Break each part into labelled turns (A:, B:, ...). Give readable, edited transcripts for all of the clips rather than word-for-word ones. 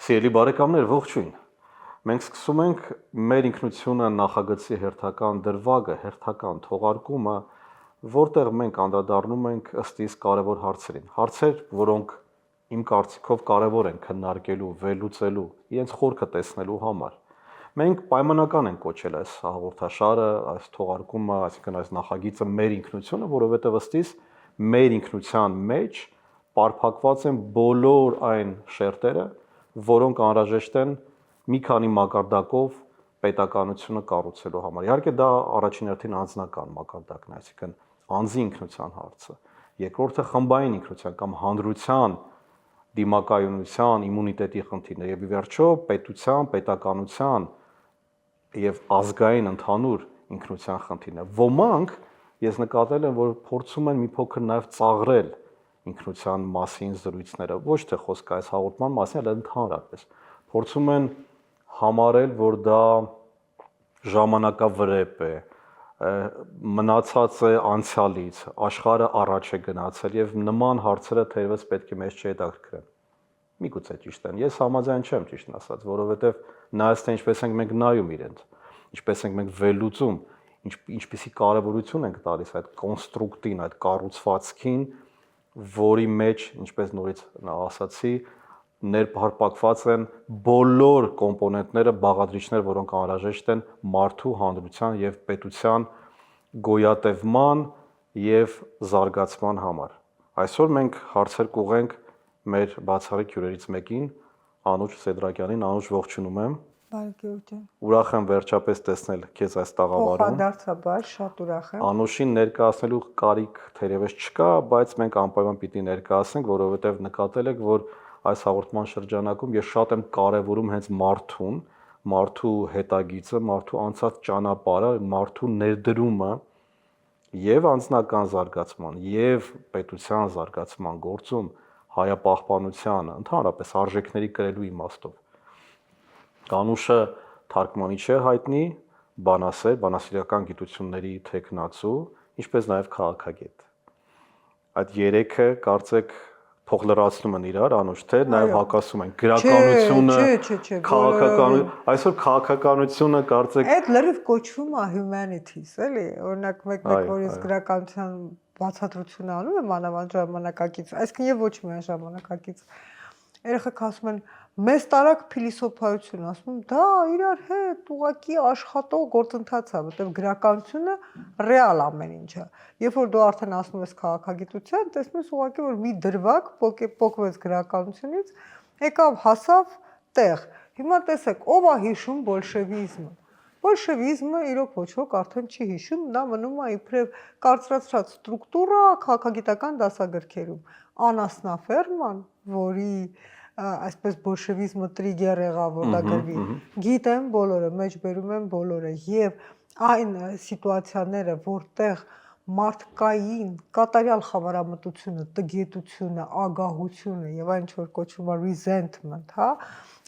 A: Սիրելի բարեկամներ, ողջույն։ Մենք սկսում ենք մեր ինքնությունը նախագծի հերթական դրվագը, հերթական թողարկումը, որտեղ մենք անդրադառնում ենք ըստ իս կարևոր հարցերին։ Հարցեր, որոնք իմ կարծիքով կարևոր են քննարկելու, վերլուծելու, իրենց խորքը տեսնելու համար։ Մենք պայմանական ենք կոչել այս հաղորդաշարը, այս թողարկումը, այսինքն այս նախագիծը մեր ինքնությունը, որովհետև ըստ իս մեր ինքնության մեջ պարփակված են բոլոր այն շերտերը, որոնք անհրաժեշտ են մի քանի մակարդակով պետականությունը կառուցելու համար։ Իհարկե դա առաջին հերթին անձնական մակարդակն է, այսինքն անձի ինքնության հարցը։ Երկրորդը խմբային ինքնության կամ հանրության դիմակայունության, իմունիտետի խնդիրները եւ ի վերջո պետության, պետականության եւ ազգային ընդհանուր ինքնության խնդիրն է։ Ոմանք ես նկատել եմ, որ փորձում են մի փոքր նաեւ ծաղրել ինքնության մասին զրույցները, ոչ թե խոսքը այս հաղորդման մասին, այլ ընդհանրապես փորձում են համարել, որ դա ժամանակավրեպ է, մնացած է անցյալից, աշխարհը առաջ է գնացել եւ նման հարցերը թերևս պետք է մեզ չհետաքրքրեն։ Միգուցե ճիշտ են։ Ես համաձայն չեմ ճիշտն ասած, որովհետեւ նայած թե ինչպես ենք մենք նայում իրենց, ինչպես ենք մենք վերլուծում, ինչպիսի կարևորություն ենք տալիս այդ կոնստրուկտին, այդ կառուցվածքին, որի մեջ, ինչպես նորից ասացի, ներփարփակված են բոլոր կոմպոնենտները, բաղադրիչները, որոնք անհրաժեշտ են մարդու, հանրության եւ պետության գոյատևման եւ զարգացման համար։ Այսօր մենք հարցեր կուղենք մեր բացառիկ հյուրերից մեկին, Անուշ Սեդրակյանին։ Անուշ, ողջունում եմ։
B: Բարեկեություն։
A: Ուրախ եմ վերջապես տեսնել քեզ այս տաղավարում։
B: Փոխադարձաբար շատ ուրախ եմ։
A: Անուշին ներկայացնելու կարիք թերևս չկա, բայց մենք անպայման պիտի ներկայացնենք, որովհետև նկատել եք, որ այս հաղորդման շրջանակում ես շատ եմ կարևորում հենց մարդուն, մարդու հետագիծը, մարդու անցած ճանապարհը, մարդու ներդրումը եւ անձնական զարգացման, եւ պետության զարգացման գործում հայապահպանության, ընդհանրապես արժեքների կրելու իմաստով։ Անուշը թարգմանիչ է հայտնի, բանասեր, բանասիրական գիտությունների թեկնածու, ինչպես նաև քաղաքագետ։ Այդ երեքը կարծեք փող լրացնում են իրար, Անուշ, թե նաև հակասում են գրականությունը, քաղաքականությունը, այսօր քաղաքականությունը կարծեք
B: այդ լրիվ կոչվում է humanities, էլի, օրինակ մեկ որ ես գրականության բացատրություն անում եմ մանավանդ ժամանակակից, այսինքն եւ ոչ միայն ժամանակակից երեխեք ասում են մեզ տարակ փիլիսոփայություն, ասում եմ դա իրար հետ ուղղակի աշխատող գործընթաց է, որտեղ գրականությունը ռեալ ամեն ինչ է։ Երբ որ դու արդեն ասում ես քաղաքագիտության, տեսնում ես ուղղակի որ մի դրվագ փոկվեց գրականությունից, եկավ հասավ տեղ։ Հիմա տեսեք, ով է հիշում բոլշևիզմը։ Բոլշևիզմը իրոք ոչ ոք արդեն չի հիշում, դա մնում է իբրև կարծրացրած ստրուկտուրա քաղաքագիտական դասագրքերում։ Անասնա Ֆերման, որի այսպես բոլշևիզմը տրիգեր եղավ, որ դա գրվի, գիտեն բոլորը, մեջբերում են բոլորը եւ այն սիտուացիաները, որտեղ մարդկային կատարյալ խավարամտությունը, տգետությունը, ագահությունը եւ այն ինչ որ կոչվում է resentment, հա,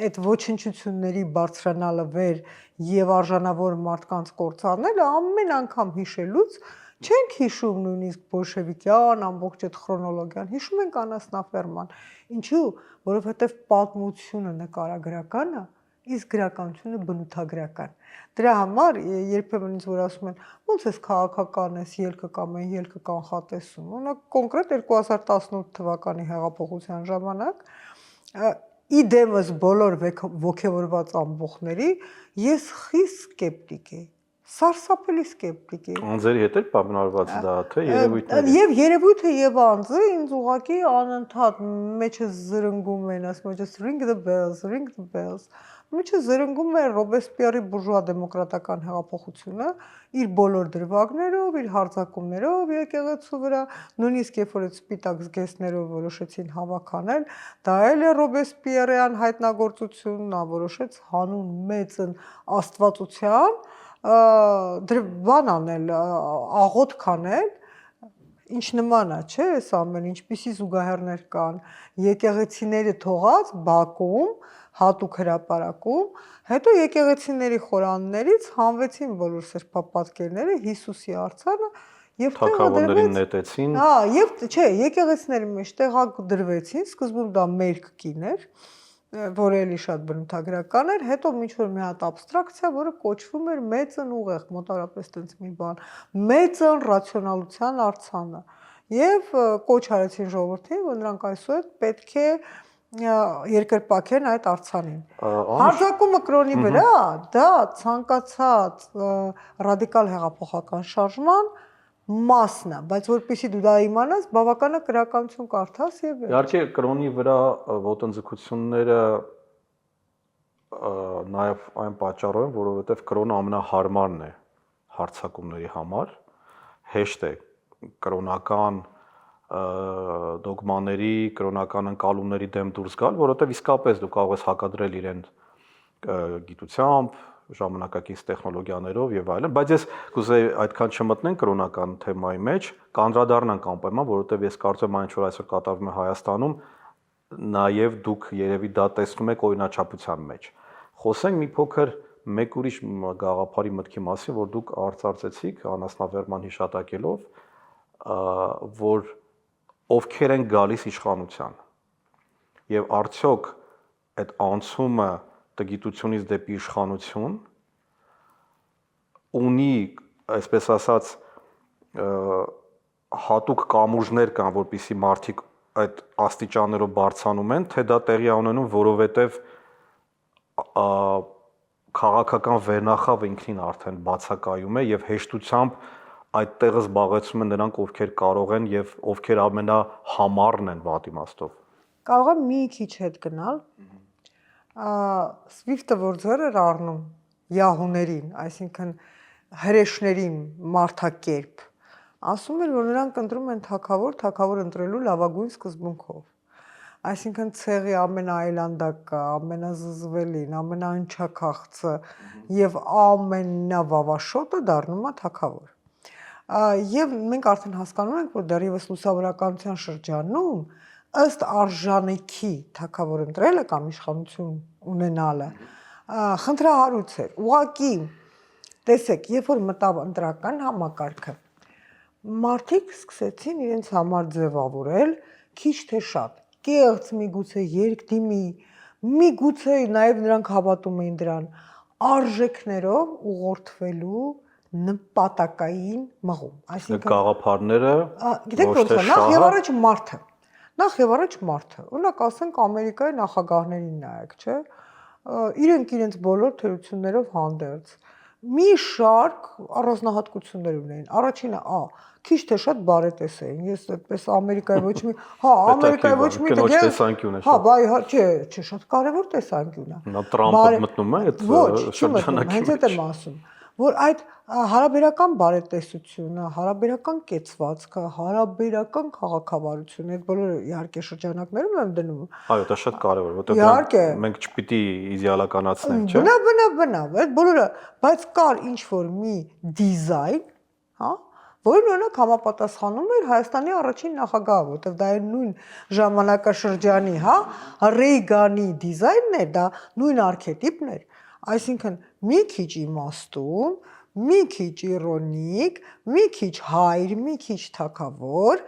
B: այդ ոչնչությունների բարձրանալը վեր եւ արժանավոր մարդկանց կործանելը ամեն անգամ հիշելուց չենք հիշում նույնիսկ բոլշևիկյան ամբողջ այդ քրոնոլոգիան, հիշում ենք Անասնա Ֆերման։ Ինչու՞, որովհետեւ պատմությունը նկարագրական է, իսկ գրականությունը բնութագրական։ Դրա համար երբեմն ինձ որ ասում են, ո՞նց ես քաղաքական ես, ելքը կամ այն ելքը կանխատեսում։ Օրինակ կոնկրետ 2018 թվականի հեղափոխության ժամանակ իդեմս բոլոր ոգևորված ամբողջների ես խիստ սկեպտիկ էի։ Սարսափելի սկեպտիկ էի։
A: Անձերի հետ էլ պայմանավորված դա, թե երևույթները։
B: Եվ երևույթը եւ անձը ինձ ուղղակի անընդհատ մեջս զրնգում են, ասում են just ring the bells, ring the bells։ Մեջը զրնգում է Ռոբեսպիերի բուրժուա դեմոկրատական հեղափոխությունը իր բոլոր դրվագներով, իր հարձակումներով եկեղեցու վրա, նույնիսկ երբ որ այդ սպիտակ զգեստներով որոշեցին հավաքանել, դա էլ է Ռոբեսպիերյան հայտնագործություն, նա որոշեց հանուն մեծն աստվածության բան անել, աղոթք անել, ինչ նման է, չէ՞, այս ամեն ինչպիսի զուգահեռներ կան, եկեղեցիները թողած Բաքում, հատուկ հրապարակում, հետո եկեղեցիների խորաններից հանվեցին բոլոր սրբապատկերները, Հիսուսի արձանը եւ
A: թագավորներին նետեցին։
B: Հա, եւ չէ, եկեղեցիների մեջ տեղադրվեցին, սկզբում դա մերկ կին էր, որը էլի շատ բնութագրական էր, հետո ինչ որ մի հատ абստրակցիա, որը կոչվում էր մեծն ուղեղ, մոտավորապես տենց մի բան, մեծն ռացիոնալության արձանը։ Եվ կոչ արեցին ժողովրդին, որ նրանք այսօր պետք է երկրպագեն այդ արձանին։ Հարձակումը կրոնի վրա դա ցանկացած ռադիկալ հեղափոխական շարժման մասն է, բայց որpեսզի դու դա իմանաս, բավական է գրականություն կարդաս եւ
A: իհարկե կրոնի վրա ոտնձգությունները նաեւ այն պատճառով են, որովհետեւ կրոնը ամենահարմարն է հարձակումների համար, հեշտ է կրոնական դոգմաների, կրոնական ընկալումների դեմ դուրս գալ, որովհետև իսկապես դու կարող ես հակադրել իրեն գիտությամբ, ժամանակակից տեխնոլոգիաներով եւ այլն, բայց ես կուզեի այդքան չմտնենք կրոնական թեմայի մեջ, կանդրադառնանք անպայման, որովհետև ես կարծում եմ այն, որ այսօր կատարվում է Հայաստանում, նաեւ դուք երևի դա տեսնում եք օրինաչափության մեջ։ Խոսենք մի փոքր մեկ ուրիշ գաղափարի մտքի մասին, որ դուք արծարծեցիք անասնավերման հիշատակելով, որ ովքեր են գալիս իշխանության եւ արդյոք այդ անցումը տգիտությունից դեպի իշխանություն ունի, այսպես ասած, հատուկ կամուրջներ կան, որպեսզի մարդիկ այդ աստիճաններով բարձանում են, թե դա տեղի ունենում, որովհետեւ քաղաքական վերնախավը ինքնին արդեն բացակայում է եւ հեշտությամբ այդ տեղը զբաղեցնում են նրանք, ովքեր կարող են եւ ովքեր ամենահամառն են վատ իմաստով։
B: Կարող եմ մի քիչ հետ գնալ։ Swift-ը որ ձեռ էր առնում յահուներին, այսինքն հրեշներին մարդակերպ, ասում էր, որ նրանք ընտրում են թագավոր ընտրելու լավագույն սկզբունքով։ Այսինքն ցեղի ամենաայլանդակը, ամենազզվելին, ամենաանչաքաղցը եւ ամենավավաշոտը դառնում է թագավոր։ Եվ մենք արդեն հասկանում ենք, որ դեռևս լուսավորականության շրջանում ըստ արժանիքի թագավոր ընտրելը կամ իշխանություն ունենալը խնդրահարույց էր։ Ուղղակի տեսեք, երբ որ մտավ ընտրական համակարգը, մարդիկ սկսեցին իրենց համար ձևավորել քիչ թե շատ, կեղծ միգուցե երկդիմի, միգուցե նաև նրանք հավատում էին դրան, արժեքներով ուղղորդվելու նպատակային մղում,
A: այսինքն գաղափարները
B: գիտեք ոնց է, նախ եւ առաջ մարդը, օրինակ ասենք Ամերիկայի նախագահներին նայեք, չէ՞, իրենք բոլոր թերություններով հանդերձ մի շարք առանձնահատկություններ ունեին, առաջինը քիչ թե շատ բարետես էին, ես այդպես Ամերիկայի ոչ մի, Ամերիկայի ոչ մի
A: կնոջ տեսանկյուն է,
B: չէ, շատ կարևոր տեսանկյուն է։
A: Նա Տրամպը մտնում է այդ շրջանակի
B: հենց այդ եմ ասում, որ այդ հարաբերական բարետեսությունը, հարաբերական կեցվածքը, հարաբերական քաղաքավարությունը, այդ բոլորը իհարկե շրջանակներում եմ դնում։
A: Այո, դա շատ կարևոր, որտեղ մենք չպիտի իդեալականացնենք, չէ՞։
B: Բնավ, այդ բոլորը, բայց կար ինչ որ մի դիզայն, հա, որն օրինակ համապատասխանում էր Հայաստանի առաջին նախագահը, որտեղ դա էր նույն ժամանակաշրջանի, հա, Ռեյգանի դիզայնն էր, դա նույն արքետիպն էր, այսինքն մի քիչ իմաստուն, մի քիչ իրոնիկ, մի քիչ հայր, մի քիչ թագավոր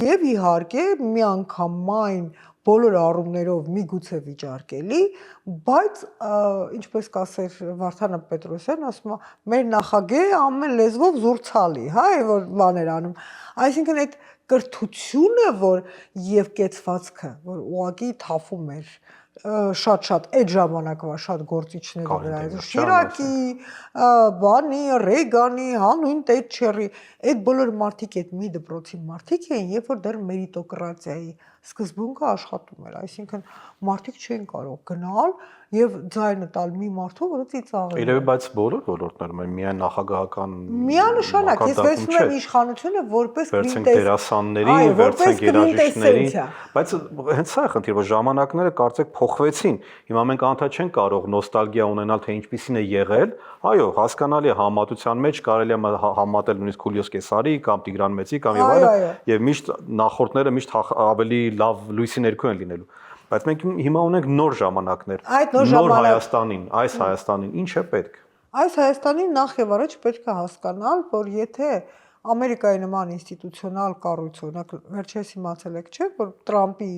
B: եւ իհարկե միանգամայն բոլոր առումներով միգուցե վիճարկելի, բայց ինչպես կասեր Վարդան Պետրոսյան, ասում է, մեր նախագահը ամեն լեզվով զուրցալի, հա, որ բաներ անում։ Այսինքն այդ կրթությունը, որ եւ կեցվածքը, որ ուղղակի թափում էր շատ այդ ժամանակվա շատ գործիչների վրա, Շիրակի, բանի, Ռեյգանի, նույն Թետչերի, այդ բոլոր մարդիկ, այդ մի դպրոցի մարդիկ էին, երբ որ դեռ մերիտոկրատիայի սկզբունքը աշխատում էր, այսինքն մարդիկ չէին կարող գնալ եւ ձայնը տալ մի մարդու, որը ծիծաղել։
A: Երևի բայց բոլոր ոլորտներում են միայն նախագահական
B: միանշանակ, ես վերցնում եմ իշխանությունը որպես
A: դերասանների, վերցենք երաժիշտների, բայց հենց սա է խնդիրը, որ ժամանակները կարծեք փոխվեցին։ Հիմա մենք անդադ չենք կարող նոստալգիա ունենալ, թե ինչպիսին է եղել։ Այո, հասկանալի է, համատության մեջ կարելի է համատել նույնիսկ Խուլիոս Կեսարի կամ Տիգրան Մեծի կամ եւ այլն, եւ միշտ նախորդները միշտ ավելի լավ լույսի ներքո են լինելու։ Բայց մենք հիմա ունենք նոր ժամանակներ, նոր Հայաստանին, այս Հայաստանին ինչ է պետք։
B: Այս Հայաստանին նախ եւ առաջ պետք է հասկանալ, որ եթե Ամերիկայի նման ինստիտուցիոնալ կառույց, օրինակ վերջերս իմացել եք, չէ՞, որ Տրամպի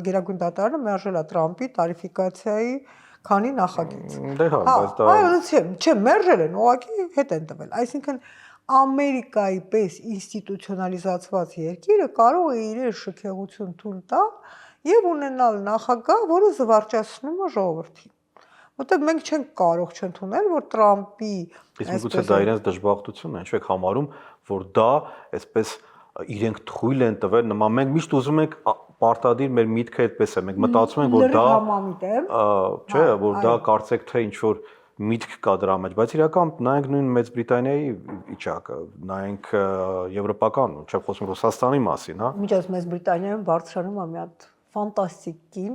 B: գերագույն դատարանը մերժել է Տրամպի տարիֆիկացիայի քանի նախագիծ։
A: Դե հա, բայց դա
B: Չէ, մերժել են, ուղղակի հետ են տվել։ Այսինքն Ամերիկայի պես ինստիտուցիոնալիզացված երկիրը կարող է իր շքեղություն թույլ տա եւ ունենալ նախագահ, որը զվարճացնում է ժողովրդին։ Որտեղ մենք չենք կարող չընդունել, որ Տրամպի
A: իսկ միգուցե դա իրենց դժբախտությունն է, ինչու եք համարում, որ դա այսպես իրենք թույլ են տվել նման մենք միշտ ուզում ենք պարտադիր մեր միտքը այդպես է, մենք մտածում ենք, որ դա չէ, որ դա կարծեք թե ինչ որ միտք կա դրա մեջ, բայց իրական նայենք նույն Մեծ Բրիտանիայի վիճակը, նայենք եվրոպական, չեմ խոսում Ռուսաստանի մասին, հա։
B: Միջոց Մեծ Բրիտանիայում բարձրանում է մի հատ ֆանտաստիկ կին,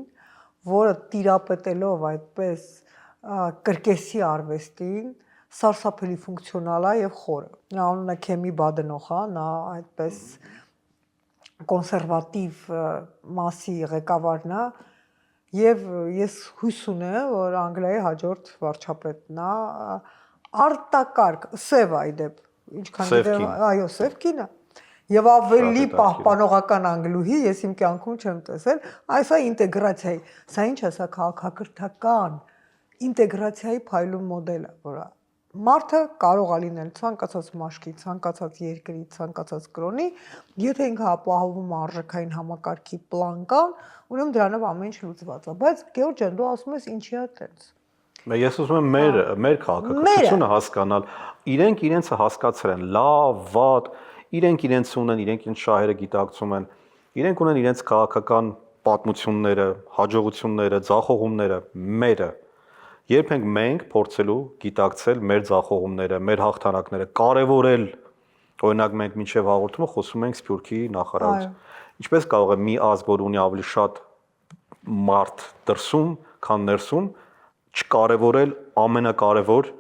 B: որը տիրապետելով այդպես կրկեսի արվեստին, սարսափելի ֆունկցիոնալ է եւ խորը։ Նա անունը Քեմի Բադենոխ է, նա այդպես կոնսերվատիվ մասի ղեկավարն է եւ ես հույս ունեմ, որ Անգլիայի հաջորդ վարչապետն է արտակարգ սև այդեպ, ինչքան գիտեմ, այո, սև կին է։ Եվ ավելի պահպանողական անգլուհի ես իմ կյանքում չեմ տեսել, այս է ինտեգրացիայի, սա ինչ է, սա քաղաքակրթական ինտեգրացիայի փայլուն մոդել է, որ մարդը կարող է լինել ցանկացած մաշկի, ցանկացած երկրի, ցանկացած կրոնի, եթե ինքը ապահովում արժեքային համակարգի պլան կան, ուրեմն դրանով ամեն ինչ լուծված է, բայց Գեորգյան, դու ասում ես ինչի է տենց։
A: Ես ուզում եմ մեր քաղաքակրթությունը հասկանալ, իրենք իրենցը հասկացել են, լավ, վատ, իրենք իրենց ունեն, իրենք իրենց շահերը գիտակցում են, իրենք ունեն իրենց քաղաքական պատմությունները, հաջողությունները, ձախողումները, մերը։ Երբ ենք մենք փորձելու գիտակցել մեր ձախողումները, մեր հաղթանակները, կարևորել, օրինակ մենք մինչև հաղորդումը խոսում ենք Սփյուռքի նախարարություն։ Ինչպես կարող է մի ազգ, որ ունի ավելի շատ մարդ դրսում, քան ներսում, չկարևորել ամենակարևոր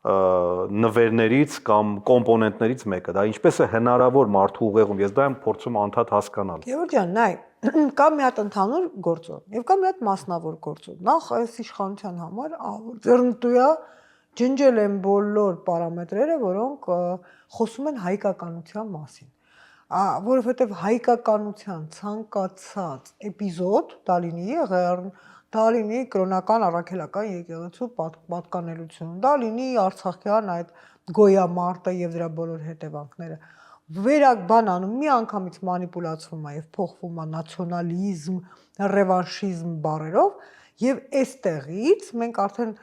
A: նվերներից կամ կոմպոնենտներից մեկը, դա ինչպես է հնարավոր մարդու ուղեղում, ես դա եմ փորձում անդադ հասկանալ։
B: Գեորգյան, նայ, կա մի հատ ընդհանուր գործոն եւ կա մի հատ մասնավոր գործոն։ Նախ այս իշխանության համար ձեռնտու է ջնջել են բոլոր պարամետրերը, որոնք խոսում են հայկականության մասին։ Որովհետեւ հայկականության ցանկացած էպիզոդ դա լինի եղեռն, դա լինի կրոնական առաքելական եկեղեցու պատկանելություն, դա լինի Արցախյան այդ գոյամարտը եւ դրա բոլոր հետևանքները։ Վերաբան անում մի անգամից մանիպուլացվում է եւ փոխվում է նացիոնալիզմ, ռևանշիզմ բառերով եւ այստեղից մենք արդեն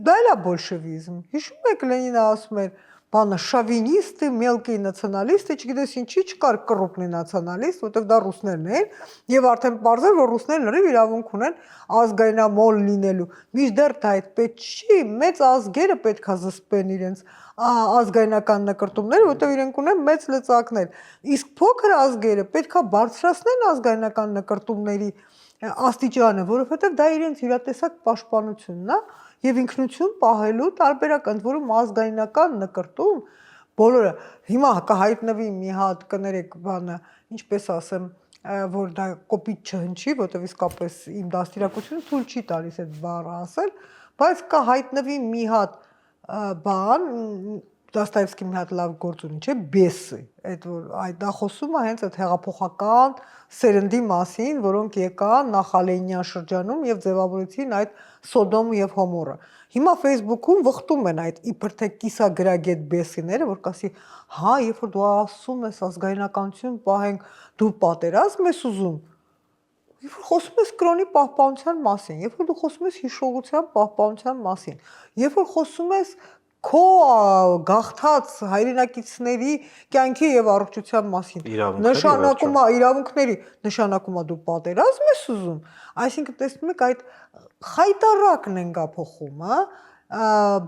B: դա էլ է բոլշևիզմ։ Հիշում եք Լենինը ասում էր բանը շովինիստը, մելկի նացիոնալիստը, չգիտես ինչի չկար կռուպնի նացիոնալիստ, որտեղ դա ռուսներն են, եւ արդեն բարձր որ ռուսներն լրիվ իրավունք ունեն ազգայնամոլ լինելու։ Մինչդեռ դա այդպես չի, մեծ ազգերը պետքա զսպեն իրենց ազգայնական նկրտումները, որտեղ իրենք ունեն մեծ լծակներ։ Իսկ փոքր ազգերը պետքա բարձրացնեն ազգայնական նկրտումների աստիճանը, որովհետեւ դա իրենց յուրատեսակ պաշտպանությունն է եւ ինքնություն պահելու տարբերակ, ընդ որում ազգայնական նկրտում բոլորը հիմա կհայտնվի մի հատ կներեք բանը, ինչպես ասեմ, որ դա կոպիտ չհնչի, որտեղ իսկապես իմ դաստիարակությունը թույլ չի տալիս այդ բառը ասել, բայց կհայտնվի մի հատ բան Դոստոևսկի մի հատ լավ գործ ունի, չէ՞, Բեսը, այդ որ այդ դա խոսում է հենց այդ հեղափոխական սերնդի մասին, որոնք եկան նախալենյան շրջանում եւ ձևավորեցին այդ Սոդոմը եւ Հոմորը։ Հիմա Facebook-ում վխտում են այդ իբր թե կիսագրագետ Բեսիները, որ կասի, հա, երբ որ դու ասում ես ազգայնականություն պահենք, դու պատերազմ ես ուզում։ Երբ որ խոսում ես կրոնի պահպանության մասին, երբ որ դու խոսում ես հիշողության պահպանության մասին, երբ որ խոսում ես քո գաղթած հայրենակիցների կյանքի եւ առողջության մասին, նշանակում է իրավունքների, նշանակում է դու պատերազմ ես ուզում, այսինքն տեսնում եք այդ խայտարակն են գա փոխում,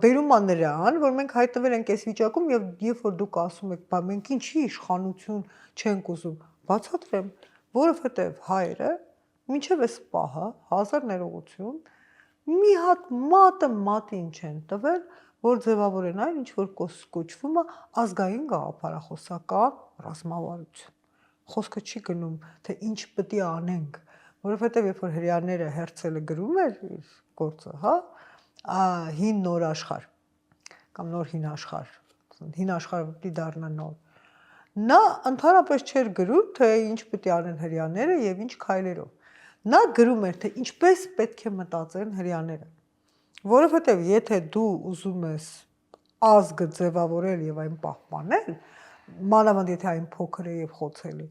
B: բերում է նրան, որ մենք հայտնվել ենք այս վիճակում եւ երբ որ դուք ասում եք, բա մենք ինչի իշխանություն չենք ուզում, բացատրեմ, որովհետեւ հայերը մինչև այս պահը 1000 ներողություն մի հատ մատին չեն տվել, որ ձևավորեն այն, ինչ որ կոչվում է ազգային գաղափարախոսական ռազմավարություն։ Խոսքը չի գնում, թե ինչ պետք է անենք, որովհետև երբ որ հрьяաները Հերցելը գրում էր իր գործը, հա, հին նոր աշխարհ կամ նոր հին աշխարհ, հին աշխարհը պետք է դառնա նոր։ Նա ընդհանրապես չէր գրում, թե ինչ պետք է անեն հрьяաները եւ ինչ քայլերով։ Նա գրում էր, թե ինչպես պետք է մտածեն հрьяաները։ Որովհետեւ եթե դու ուզում ես ազգը ձևավորել եւ այն պահպանել, մանավանդ եթե այն փոքր է եւ խոցելի,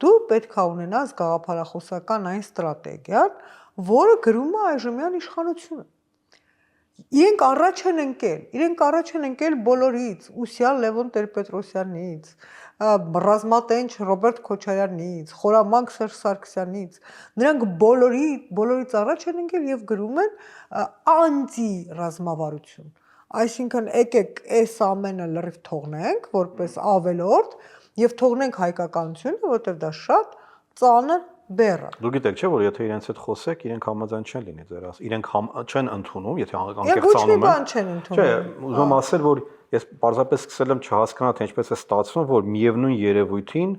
B: դու պետք է ունենաս գաղափարախոսական այն ստրատեգիան, որը գրում է այժմյան իշխանությունը։ Իրենք առաջ են ընկել բոլորից, Ուսյան Լևոն Տեր-Պետրոսյանից, ռազմատենչ Ռոբերտ Քոչարյանից, խորամանկ Սերժ Սարգսյանից, նրանք բոլորից առաջ են ընկել եւ գրում են անտի-ռազմավարություն։ Այսինքն եկեք այս ամենը լրիվ թողնենք որպես ավելորդ եւ թողնենք հայկականությունը, որտեղ դա շատ ծանր բեռ է։
A: Դու գիտեք, չէ՞ որ եթե իրենց հետ խոսեք, իրենք համաձայն չեն լինի ձեր ասած։ Իրենք չեն ընդունում, եթե անկեղծանում են։ Չէ, ուզում եմ ասել, որ ես պարզապես սկսել եմ չհասկանալ, թե ինչպես է ստացվում, որ միևնույն երևույթին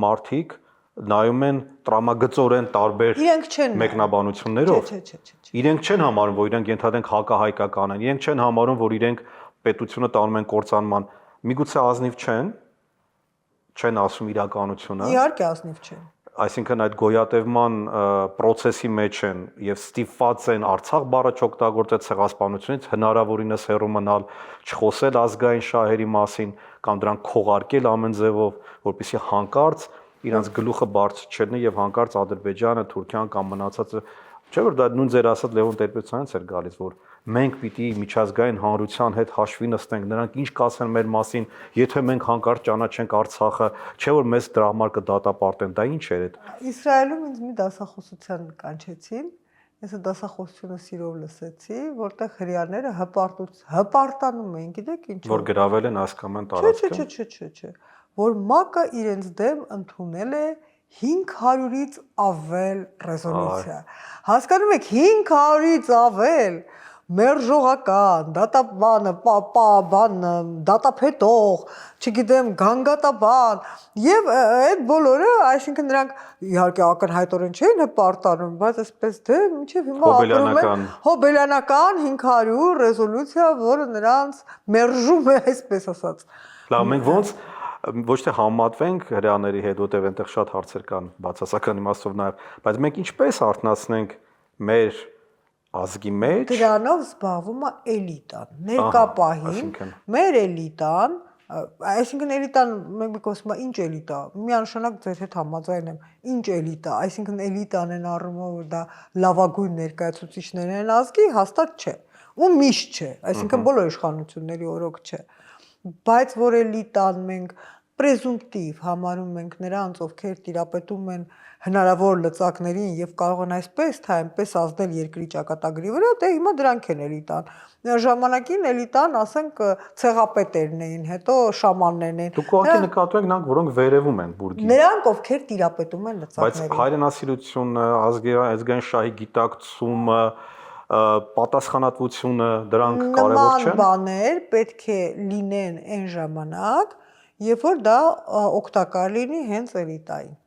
A: մարդիկ նայում են տրամագծորեն տարբեր մեկնաբանություններով։ Իրենք չեն համարում, որ իրենք ենթադրենք հակահայկական են, իրենք չեն համարում, որ իրենք պետությունը տանում են կործանման։ Միգուցե ազնիվ չեն ասում իրականությունը։
B: Իհարկե ազնիվ չեն։
A: Այսինքն այդ գոյատևման process-ի մեջ են եւ ստիպված են Արցախ բառը չօգտագործել ցեղասպանությունից, հնարավորինս հեռու մնալ, չխոսել ազգային շահերի մասին կամ դրանք քողարկել ամեն ձևով, որպեսզի հանկարծ իրանց գլուխը բարձր չելնի եւ հանկարծ Ադրբեջանը, Թուրքիան կամ մնացածը, չէ՞ որ դա նույն ձեր ասած Լևոն Տեր-Պետրոսյանից էր գալիս, որ մենք պիտի միջազգային հանրության հետ հաշվի նստենք, նրանք ինչ կասեն մեր մասին, եթե մենք հանկարծ ճանաչենք Արցախը, չէ՞ որ մեզ դրա համար կդատապարտեն, դա ինչ էր այդ։
B: Իսրայելում ինձ մի դասախոսության կանչեցին, ես այդ դասախոսությունը սիրով լսեցի, որտեղ հрьяաները հպարտանում էին, գիտեք ինչ։
A: Որ գրավել են ասկաման տարածքը։
B: Չէ, որ ՄԱԿ-ը իրենց դեմ ընդունել է 500-ից ավել ռեզոլյուցիա։ Հասկանում եք, 500-ից ավել մերժողական, դատապետող, չգիտեմ, գանգատաբան եւ այդ բոլորը, այսինքն նրանք իհարկե ակնհայտորեն չէին հպարտանում, բայց այսպես դե մինչեւ հիմա ապրում են հոբելյանական 500 ռեզոլյուցիա, որը նրանց մերժում է, այսպես ասած։
A: Լավ, մենք ոնց ոչ թե համատվենք հрьяաների հետ, որտեղ այնտեղ շատ հարցեր կան բացասական իմաստով նաև, բայց մենք ինչպես արտնացնենք մեր ազգի մեջ
B: դրանով զբաղվում է էլիտան, ներկա պահին մեր էլիտան, այսինքն էլիտան մենք կոչում ենք ինչ էլիտա, միանշանակ ձեր հետ համաձայն եմ, ինչ էլիտա, այսինքն էլիտան են առումով որ դա լավագույն ներկայացուցիչներն են ազգի, հաստատ չէ, ու միշտ չէ, այսինքն բոլոր իշխանությունների օրոք չէ, բայց որ էլիտան մենք պրեզումպտիվ համարում ենք նրանց, ովքեր տիրապետում են հնարավոր լծակներին եւ կարող են այսպես թե այնպես ազդել երկրի ճակատագրի վրա, դե հիմա դրանք են էլիտան։ Ժամանակին էլիտան, ասենք, ցեղապետերն էին, հետո շամաններն էին։
A: Դուք ուղղակի նկատում եք նրանք, որոնք վերևում են բուրգին։
B: Նրանք, ովքեր տիրապետում են լծակներին։
A: Բայց հայրենասիրությունը, ազգային շահի գիտակցումը, պատասխանատվությունը, դրանք կարևոր չեն։
B: Նման բաներ պետք է լինեն այն ժամանակ, երբ որ դա օգտակար լինի հենց էլիտային։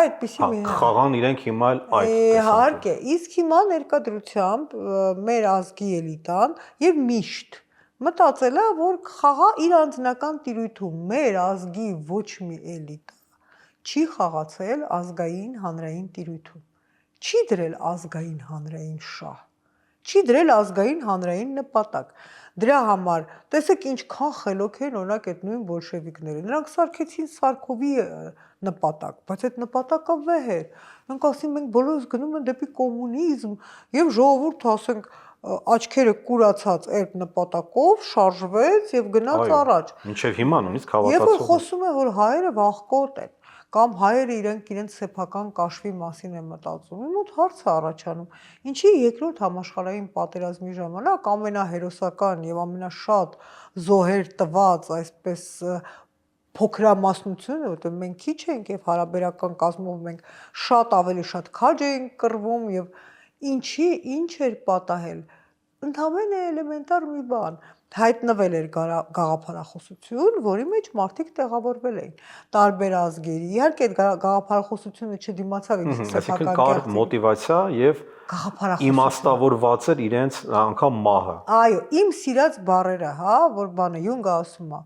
B: Այդպիսի մի
A: խաղան իրենք հիմա այդ
B: իհարկե, իսկ հիմա ներկայությամբ մեր ազգի էլիտան եւ միշտ մտածել է, որ խաղա իր անձնական տիրույթում մեր ազգի ոչ մի էլիտա չի խաղացել ազգային հանրային տիրույթում, չի դրել ազգային հանրային շահ, չի դրել ազգային հանրային նպատակ։ Դրա համար, տեսեք ինչքան խելոք են օրինակ այդ նույն բոլշևիկները։ Նրանք սարքեցին Սարքովի նպատակ, բայց այդ նպատակը վեհ էր։ Նրանք ասին մենք բոլորս գնում ենք դեպի կոմունիզմ եւ ժողովուրդը, ասենք, աչքերը կուրացած այդ նպատակով շարժվեց եւ գնաց առաջ։
A: Մինչեւ հիմա նույնիսկ հավատացող։
B: Երբ որ խոսում է, որ հայերը վախկոտ են, կամ հայերը իրենց սեփական կաշվի մասին են մտածում, իմ մոտ հարց է առաջանում, ինչի երկրորդ համաշխարհային պատերազմի ժամանակ ամենահերոսական եւ ամենաշատ զոհեր տված այսպես փոքրամասնությունը, որտեղ մենք քիչ ենք եւ հարաբերական կազմով մենք շատ ավելի շատ քաջ ենք կռվում եւ ինչ էր պատահել, ընդհանրապես էլեմենտար մի բան, հայտնվել էր գաղափարախոսություն, որի մեջ մարդիկ տեղավորվել էին տարբեր ազգերի։ Իհարկե այդ գաղափարախոսությունը չդիմացավ իր սեփական կյանքին։
A: Այսինքն կար մոտիվացիա եւ իմաստավորված էր իրենց անգամ մահը։
B: Այո, իմ սիրած բառերը, հա, որ բանը Յունգը ասում է,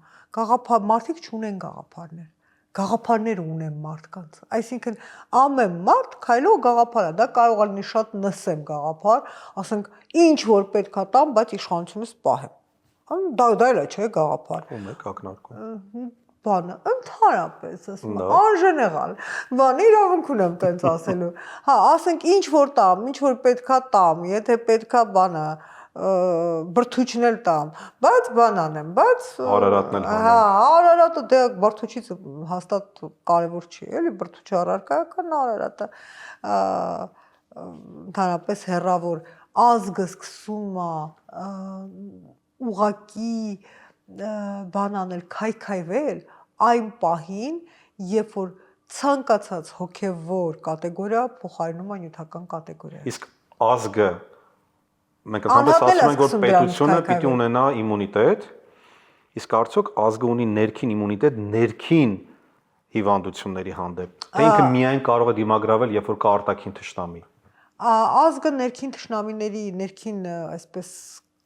B: մարդիկ չունեն գաղափարներ։ գաղափարներ ունեմ մարդկանց։ Այսինքն ամեն մարդ քայլող գաղափար է, դա կարող է լինի շատ նսեմ գաղափար, ասենք ինչ որ պետքա տամ, բայց իշխանությունից պահեմ։ Դա էլ է, չէ, գաղափար։
A: Ում եք ակնարկում։
B: Բանը ընդհանրապես ասում եմ անժենեղալ բան իրավունք ունեմ տենց ասելու հա ասենք ինչ որ տամ ինչ որ պետքա տամ եթե պետքա բանը բրթուճնել տամ բայց բան անեմ բայց
A: Արարատն էլ
B: հա արարատը դե բրթուճից հաստատ կարևոր չի էլի բրթուճը առարկայական արարատը ընդհանրապես հերավոր ազգը սկսում է ուղակի բան անել քայքայվել այն պահին, երբ որ ցանկացած հոգևոր կատեգորիա փոխարինում է նյութական կատեգորիա։
A: Իսկ ազգը մենք ընդհանրապես ասում ենք, որ պետությունը պիտի ունենա իմունիտետ, իսկ արդյոք ազգը ունի ներքին իմունիտետ ներքին հիվանդությունների հանդեպ։ Թե ինքը միայն կարող է դիմագրավել, երբ որ կա արտաքին թշնամի։
B: Ազգը ներքին թշնամիների ներքին այսպես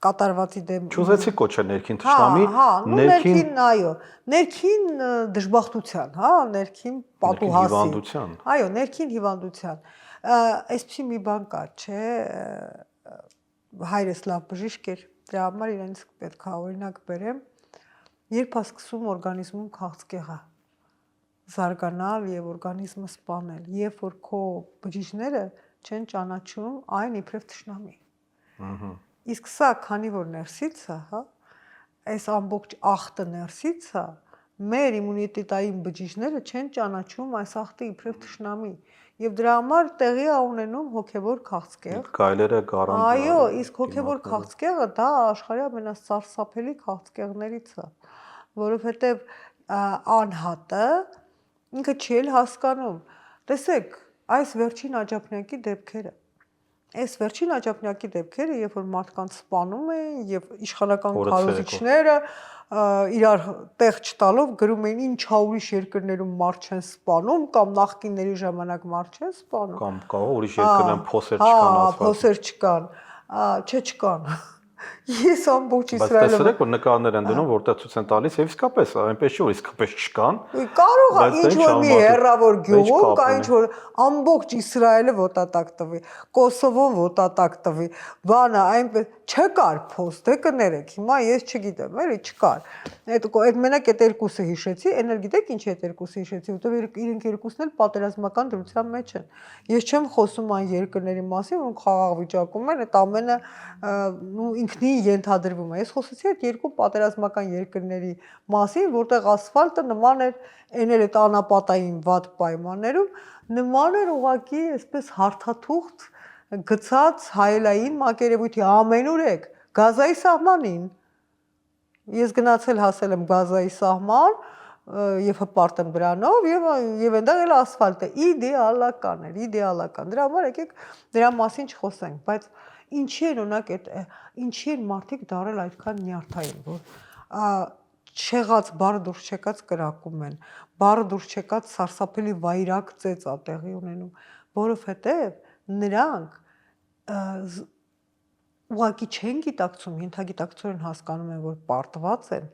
B: կատարվածի դեմ
A: Չուզեցի կոչել ներքին թշնամի,
B: ներքին, այո, ներքին դժբախտության, հա, ներքին պատուհասի։
A: Հիվանդության։
B: Այո, ներքին հիվանդության։ Այսպեսի մի բան կա, չէ, հայրս լավ բժիշկ էր, դրա համար իրենց պետք է օրինակ բերեմ, երբ է սկսում օրգանիզմում քաղցկեղը զարգանալ եւ օրգանիզմը սպանել, երբ որ քո բջիջները չեն ճանաչում այն իբրև թշնամի։ Իսկ սա քանի որ ներսից է, հա, այս ամբողջ ախտը ներսից է, մեր իմունիտետային բջիջները չեն ճանաչում այս ախտը իբրև թշնամի եւ դրա համար տեղի է ունենում հոգեվոր քաղցկեղ։
A: Գայլերը գարանտ։
B: Այո, իսկ հոգեվոր քաղցկեղը դա աշխարհի ամենասարսափելի քաղցկեղներից է, որովհետեւ անհատը ինքը չի էլ հասկանում։ Տեսեք, այս վերջին աջափնյակի դեպքերը Այս վերջին աջափնյակի դեպքերը, երբ որ մարդկանց սպանում են եւ իշխանական քարոզիչները իրար տեղ չտալով գրում էին ինչ ուրիշ երկրներում մարդ չեն սպանում կամ նախկինների ժամանակ մարդ չեն սպանում։
A: Կամ կարող ուրիշ երկրներում փոսեր չկան ասված։
B: Հա, փոսեր չկան։ Չէ, չկան։ Ես ամբողջ
A: Իսրայելը
B: Իսրայելը
A: տեսեք որ նկարներ են դնում որտեղ ցույց են տալիս եւ իսկապես այնպես չի որ իսկապես չկան
B: կարող է ինչ որ մի հերրավոր գյուղում կա ինչ որ ամբողջ Իսրայելը ոտատակ տվի Կոսովոն ոտատակ տվի բանը այնպես չկար փոստ դե կներեք հիմա ես չգիտեմ էլի չկար այդ մենակ այդ երկուսը հիշեցի էներգիտեք ինչ է այդ երկուսը հիշեցի որտեղ իրենք երկուսն էլ պատերազմական դրության մեջ են ես չեմ խոսում այն երկրների մասին որ խաղաղ վիճակում են այդ ամենը ինքնին ենթադրվում է։ Ես խոսեցի այդ երկու պատերազմական երկրների մասին, որտեղ ասֆալտը նման էր էնել այդ անապատային վատ պայմաններում, նման էր ուղղակի այսպես հարթաթուղթ գցած հայելային մակերևույթի ամենուր եք Գազայի սահմանին։ Ես գնացել հասել եմ Գազայի սահման եւ հպարտ եմ դրանով եւ այնտեղ էլ ասֆալտ է իդեալական էր, իդեալական։ Դրա համար եկեք դրա մասին չխոսենք, բայց ինչի են ունակ այդ ինչի են մարդիկ դարել այդքան նյարդային որ չեղած բառը դուրս չեկած կրակում են բառը դուրս չեկած սարսափելի վայրակ ծեծ է տեղի ունենում որովհետև նրանք ուղղակի չեն գիտակցում ենթագիտակցորեն հասկանում են որ պարտված են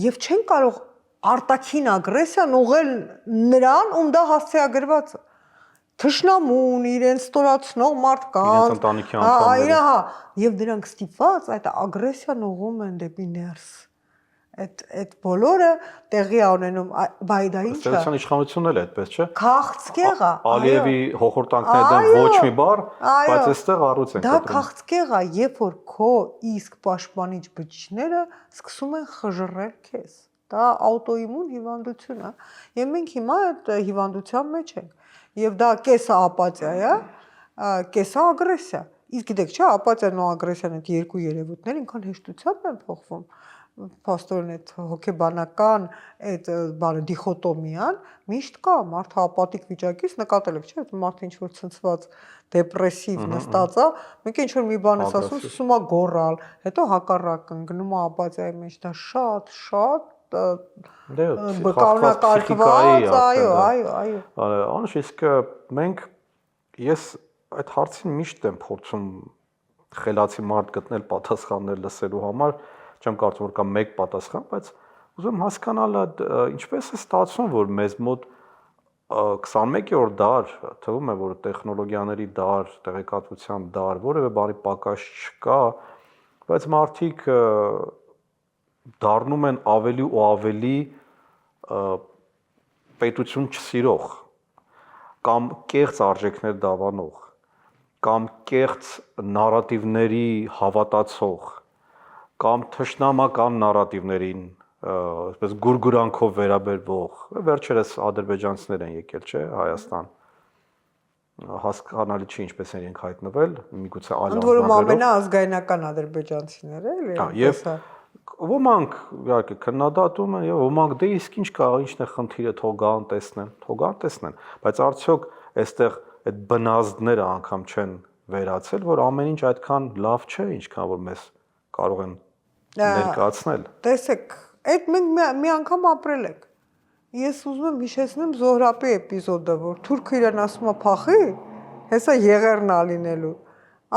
B: եւ չեն կարող արտաքին ագրեսիան ուղղել նրան ում դա հասցեագրված է Թշնամուն, իրենց ստորացնող մարդկանց,
A: իրենց ընտանիքի անդամները,
B: հա, եւ դրանք ստիպված այդ ագրեսիան ուղղում են դեպի ներս։ Այդ բոլորը տեղի ունենում, բայ դա ինչ է։
A: Ստեղծան իշխանությունն էլ այդպես չէ։
B: Քաղցկեղ է։
A: Ալիևի հոխորտանքների դեմ ոչ մի բառ, բայց այստեղ առուց են
B: կտրում։ Դա քաղցկեղ է, երբ որ քո իսկ պաշտպանիչ բջիջները սկսում են խժռել քեզ։ Դա աուտոիմուն հիվանդություն է։ Եվ մենք հիմա այդ հիվանդության մեջ ենք։ Եվ դա կեսը ապաթիա է, կեսը ագրեսիա։ Իսկ գիտեք, չէ, ապաթիան ու ագրեսիան այդ երկու երևույթները ինքան հեշտությամբ են փոխվում։ Փաստորեն այդ հոգեբանական այդ բանը դիխոտոմիան միշտ կա, մարդը ապաթիկ վիճակից նկատել եք, չէ՞, մարդը ինչ որ ցնցված, դեպրեսիվ նստած է, մեկ ինչ որ մի բան ես ասում, սկսում է գոռալ, հետո հակառակը ընկնում է ապաթիայի մեջ, դա շատ
A: կանոնակարգված,
B: այո։
A: Անշ, իսկ մենք ես այդ հարցին միշտ եմ փորձում խելացի մարդ գտնել պատասխաններ լսելու համար, չեմ կարծում որ կա մեկ պատասխան, բայց Ուզում հասկանալ ինչպես է ստացվում, որ մեզ մոտ 21-րդ դար, թվում է, որ տեխնոլոգիաների դար, տեղեկատվության դար, որևէ բանի պակաս չկա, բայց մարդիկ դառնում են ավելի ու ավելի պետություն չսիրող կամ կեղծ արժեքներ դավանող կամ կեղծ նարատիվների հավատացող կամ թշնամական նարատիվներին այսպես գուրգուրանքով վերաբերվող վերջերս ադրբեջանցիներ են եկել, չէ, Հայաստան հասկանալի չի ինչպես են իրենք հայտնվել, միգուցե այլ
B: անձնագրերով։ Ընդ որում ամենաազգայնական ադրբեջանցիները էլի։
A: Հա, եւ ոմանք իհարկե քննադատում են եւ ոմանք դե իսկ ինչ կա, ինչն է խնդիրը, թող գան տեսնեն, բայց արդյոք այստեղ այդ բնազդները անգամ չեն վերացել, որ ամեն ինչ այդքան լավ չէ, ինչքան որ մեզ կարող են ներկայացնել։
B: Տեսեք, այդ մենք մի անգամ ապրել ենք։ Ես ուզում եմ հիշեցնեմ Զոհրաբի էպիզոդը, որ թուրքը իրան ասում է փախի, հեսա եղերն ա լինելու։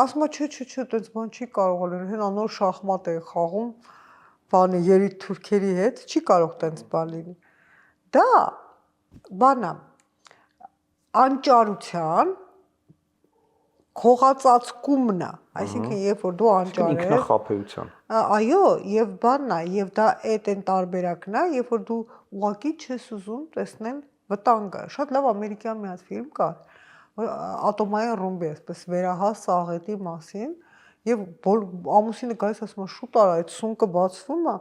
B: Ասում է չէ, այդպես բան չի կարող լինել, հենա նոր շախմատ է խաղում, բանը երիտ թուրքերի հետ, չի կարող տենց բան լինի։ Դա բանա անճարության քողածածկումն է, այսինքն երբ որ դու անճար ես,
A: ինքնախապեյության։
B: Այո, եւ բանն է, եւ դա այն տարբերակն է, երբ որ դու ուղղակի չես ուզում տեսնել վտանգը։ Շատ լավ ամերիկյան մի հատ ֆիլմ կար, որ ատոմային ռումբի այսպես վերահաս աղետի մասին, եւ ամուսինը գալիս ասում է շուտ արա, այդ սունկը բացվում է,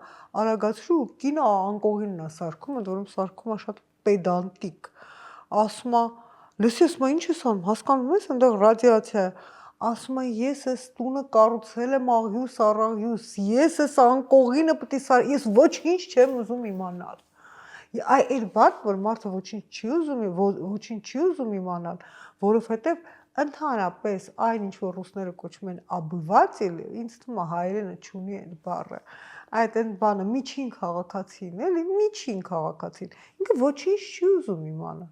B: արագացրու, կինը անկողինն է սարքում, ընդ որում սարքում է շատ պեդանտիկ։ Ասում է լսի, ասում է ինչ ես անում, հասկանում ես, այնտեղ ռադիացիա է, ասում է ես այս տունը կառուցել եմ աղյուս առաղյուս, ես այս անկողինը պետք է ես ոչինչ չեմ ուզում իմանալ։ Այդ բան, որ մարդը ոչինչ չի ուզում իմանալ, որովհետև ընդհանրապես այն ինչ որ ռուսները կոչում են обыватели, ինձ թվում է հայերենը չունի այդ բառը։ Այդ բանը միջին քաղաքացին, էլի, միջին քաղաքացին։ Ինքը ոչինչ չի ուզում իմանալ։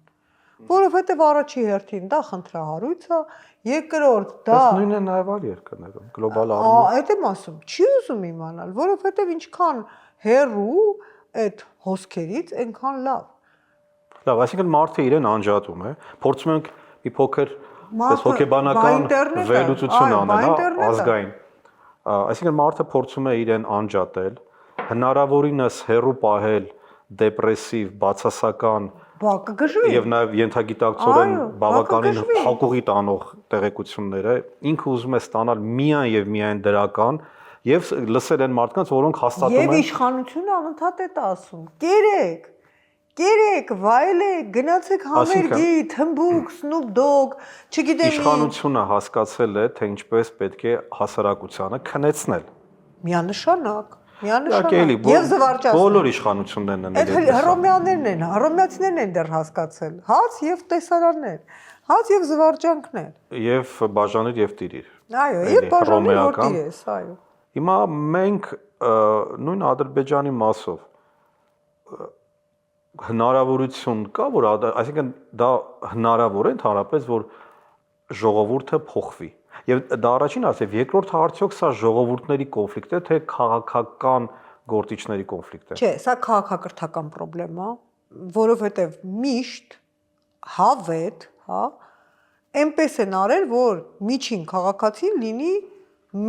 B: Որովհետև առաջի հերթին դա խնդրահարույց է, երկրորդ դա
A: նույնն է նաև այլ երկրներում, գլոբալ առումով։
B: Այդ եմ ասում, չի ուզում իմանալ, որովհետև ինչքան հեռու այդ հոսքերից, այնքան լավ։
A: Լավ, այսինքն մարդը իրեն անջատում է, փորձում ենք մի փոքր պես հոգեբանական վերլուծություն անել, ազգային։ Այսինքն մարդը փորձում է իրեն անջատել, հնարավորինս հեռու պահել դեպրեսիվ, բացասական եւ նաեւ ենթագիտակցորեն բավականին փակուղի տանող տեղեկությունները, ինքը ուզում է ստանալ միայն եւ միայն դրական եւ լսել են մարդկանց, որոնք հաստատում են։
B: Եվ իշխանությունը անընդհատ է ասում. Կերեք, վայելեք, գնացեք համերգի, թմբուկ, Snoop Dogg, չգիտեմ։
A: Իշխանությունը հասկացել է, թե ինչպես պետք է հասարակությանը քնեցնել։
B: Միանշանակ։
A: Եվ զվարճացնել։ Բոլոր իշխանություններն են
B: այդ հռոմեաներն են, հռոմեացիներն են դեռ հասկացել։ Հաց եւ տեսարաններ, հաց եւ զվարճանքներ։
A: Եվ բաժանիր եւ տիրիր։
B: Այո, եւ բաժանիր որ տիրես, այո։
A: Հիմա մենք նույն Ադրբեջանի մասով հնարավորություն կա, որ այսինքն դա հնարավոր է ընդհանրապես, որ ժողովուրդը փոխվի։ Եվ դա առաջին հարցը, երկրորդը արդյոք սա ժողովուրդների կոնֆլիկտ է, թե քաղաքական գործիչների կոնֆլիկտ է։
B: Չէ, սա քաղաքակրթական խնդրեմ է, որովհետև միշտ հավետ, հա, այնպես են արել, որ միջին քաղաքացին լինի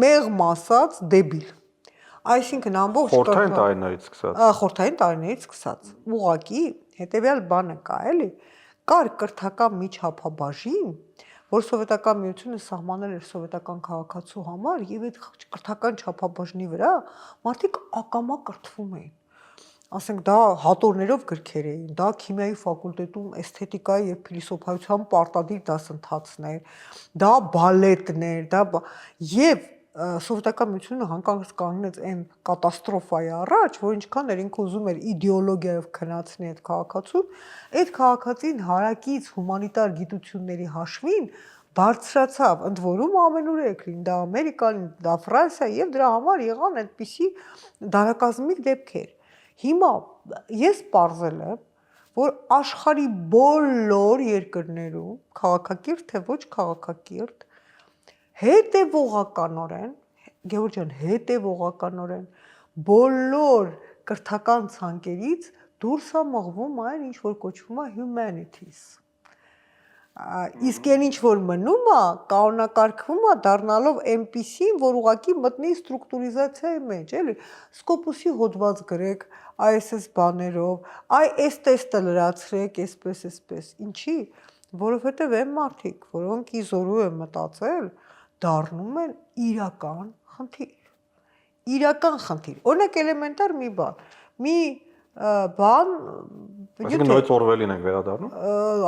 B: մեղմ ասած դեբիլ։ Այսինքն ամբողջ
A: խորհրդային տարիներից սկսած։
B: Խորհրդային տարիներից սկսած։ Ուղղակի հետեւյալ բանը կա, էլի։ Կար կրթական միջհապաբաժին, որ սովետական միությունը սահմանել էր սովետական քաղաքացու համար, եւ այդ կրթական չափաբաժնի վրա մարդիկ ակամա կրթվում էին։ Ասենք դա հատորներով գրքեր էին, դա քիմիայի ֆակուլտետում էսթետիկայի եւ փիլիսոփայության պարտադիր դասընթացներ, դա բալետներ, դա եւ սովետական միությունը հանկարծ կանգնեց այն կատաստրոֆայի առաջ, որ ինչքան էր ինքը ուզում էր իդեոլոգիայով քննացնի այդ քաղաքացուն, այդ քաղաքացին հարակից հումանիտար գիտությունների հաշվին բարձրացավ, ընդ որում ամենուրեք լինի, դա Ամերիկան, դա Ֆրանսիա եւ դրա համար եղան այդպիսի դարակազմիկ դեպքեր։ Հիմա ես պարզել եմ, որ աշխարհի բոլոր երկրներում քաղաքակիրթ թե ոչ քաղաքակիրթ հետևողականորեն, Գեորգ ջան, հետևողականորեն բոլոր կրթական ցանկերից դուրս է մղվում այն, ինչ որ կոչվում է humanities։ Իսկ այն ինչ որ մնում է, կանոնակարգվում է դառնալով այնպիսին, որ ուղղակի մտնի ստրուկտուրիզացիայի մեջ, էլի, Սկոպուսի հոդված գրեք, այս բաներով, այս տեստը լրացրեք, այսպես, ինչի, որովհետև այն մարդիկ, որոնք իզորու են մտածել, դառնում են իրական խնդիր։ Օրինակ էլեմենտար մի բան,
A: Այսինքն նույն Օրվելին ենք վերադառնում։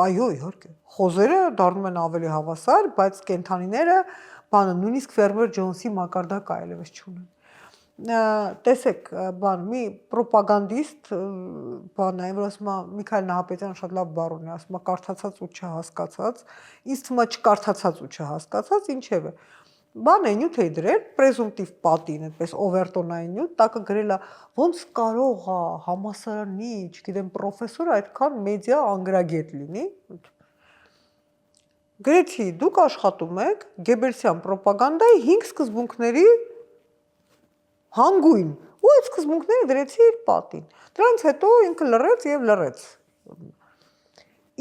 B: Այո, իհարկե։ Խոզերը դառնում են ավելի հավասար, բայց կենդանիները նույնիսկ Ֆերմեր Ջոնսի մակարդակը այլևս չունեն։ Տեսեք, մի պրոպագանդիստ այն որ ասում է Միքայել Նահապետյանը շատ լավ բառ ունի, ասում է կարդացած ու չհասկացած, ինձ թվում է չկարդացած ու չհասկացած, ինչևէ։ Բան է նյութ է դրել, պրեզումպտիվ պատին, այդպես օվերտոնային նյութ, տակը գրել է ոնց կարող է համալսարանի, չգիտեմ, պրոֆեսորը այդքան մեդիա անգրագետ լինի։ Գրեցի, դուք աշխատում եք Գեբելսյան պրոպագանդայի 5 սկզբունքների հանգույն, ու այդ սկզբունքները դրեցի իր պատին։ Դրանից հետո ինքը լռեց եւ լռեց։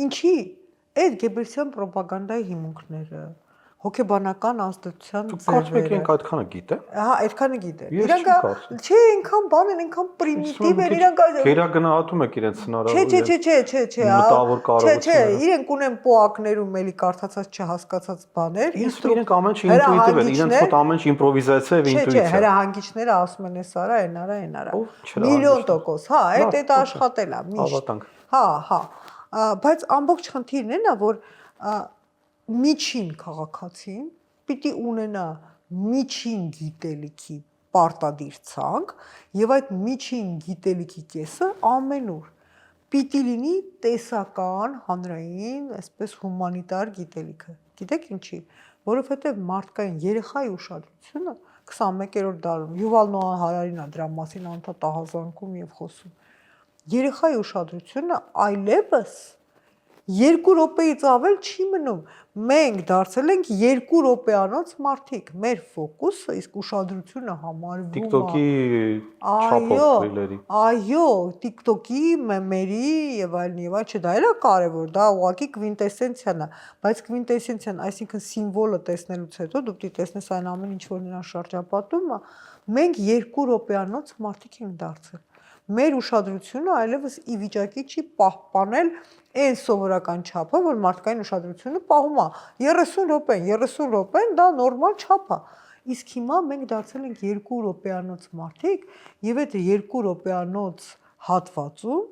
B: Ինչի այդ Գեբելսյան պրոպագանդայի հիմունքները, հոգեբանական ազդեցության
A: ձևերը։ Դուք կարծում եք իրենք այդքանը գիտեն։
B: Հա, այդքանը գիտեն։
A: Իրանք
B: չէ, այնքան բան են, այնքան պրիմիտիվ են, իրանք
A: գերագնահատում եք իրենց
B: հնարավորությունները։ Չէ,
A: մտավոր կարողությունները։
B: Իրենք ունեն պոակներում էլի կարդացած չհասկացած բաներ։
A: Իսկ իրենք ամեն ինչ ինտուիտիվ են, իրենց մոտ ամեն ինչ իմպրովիզացիա եւ ինտուիցիա։
B: Չէ, հրահանգիչները ասում են էս արա, այն արա։ Միլիոն%, հա, այդ աշխատել է միշտ։ Հա, բայց ամբողջ խնդիրն է նա, որ միջին քաղաքացին պիտի ունենա միջին գիտելիքի պարտադիր ցանկ եւ այդ միջին գիտելիքի կեսը ամենուր պիտի լինի տեսական, հանրային, այսպես հումանիտար գիտելիքը։ Գիտեք ինչի, որովհետեւ մարդկային երեխայի ուշադրությունը 21-րդ դարում Յուվալ Նոա Հարարին է դրա մասին անդադ ահազանգում եւ խոսում։ Երեխայի ուշադրությունը այլևս 2 րոպեից ավել չի մնում։ Մենք դարձել ենք 2 րոպեանոց մարդիկ։ Մեր ֆոկուսը, իսկ ուշադրությունը համարվում է
A: TikTok-ի չափով ռիլերի։
B: Այո, TikTok-ի, մեմերի եւ այլն, չէ, դա էլ է կարեւոր, դա ուղղակի կվինտեսենցիան է, բայց կվինտեսենցիան, այսինքն սիմվոլը տեսնելուց հետո դու պիտի տեսնես այն ամեն ինչ որ նրան շրջապատում է, մենք 2 րոպեանոց մարդիկ ենք դարձել։ Մեր ուշադրությունը այլևս ի վիճակի չի պահպանել այն սովորական չափը, որ մարդկային ուշադրությունը պահում է 30 րոպեն դա նորմալ չափ է։ Իսկ հիմա մենք դարձել ենք 2 րոպեանոց մարդիկ եւ այդ 2 րոպեանոց հատվածում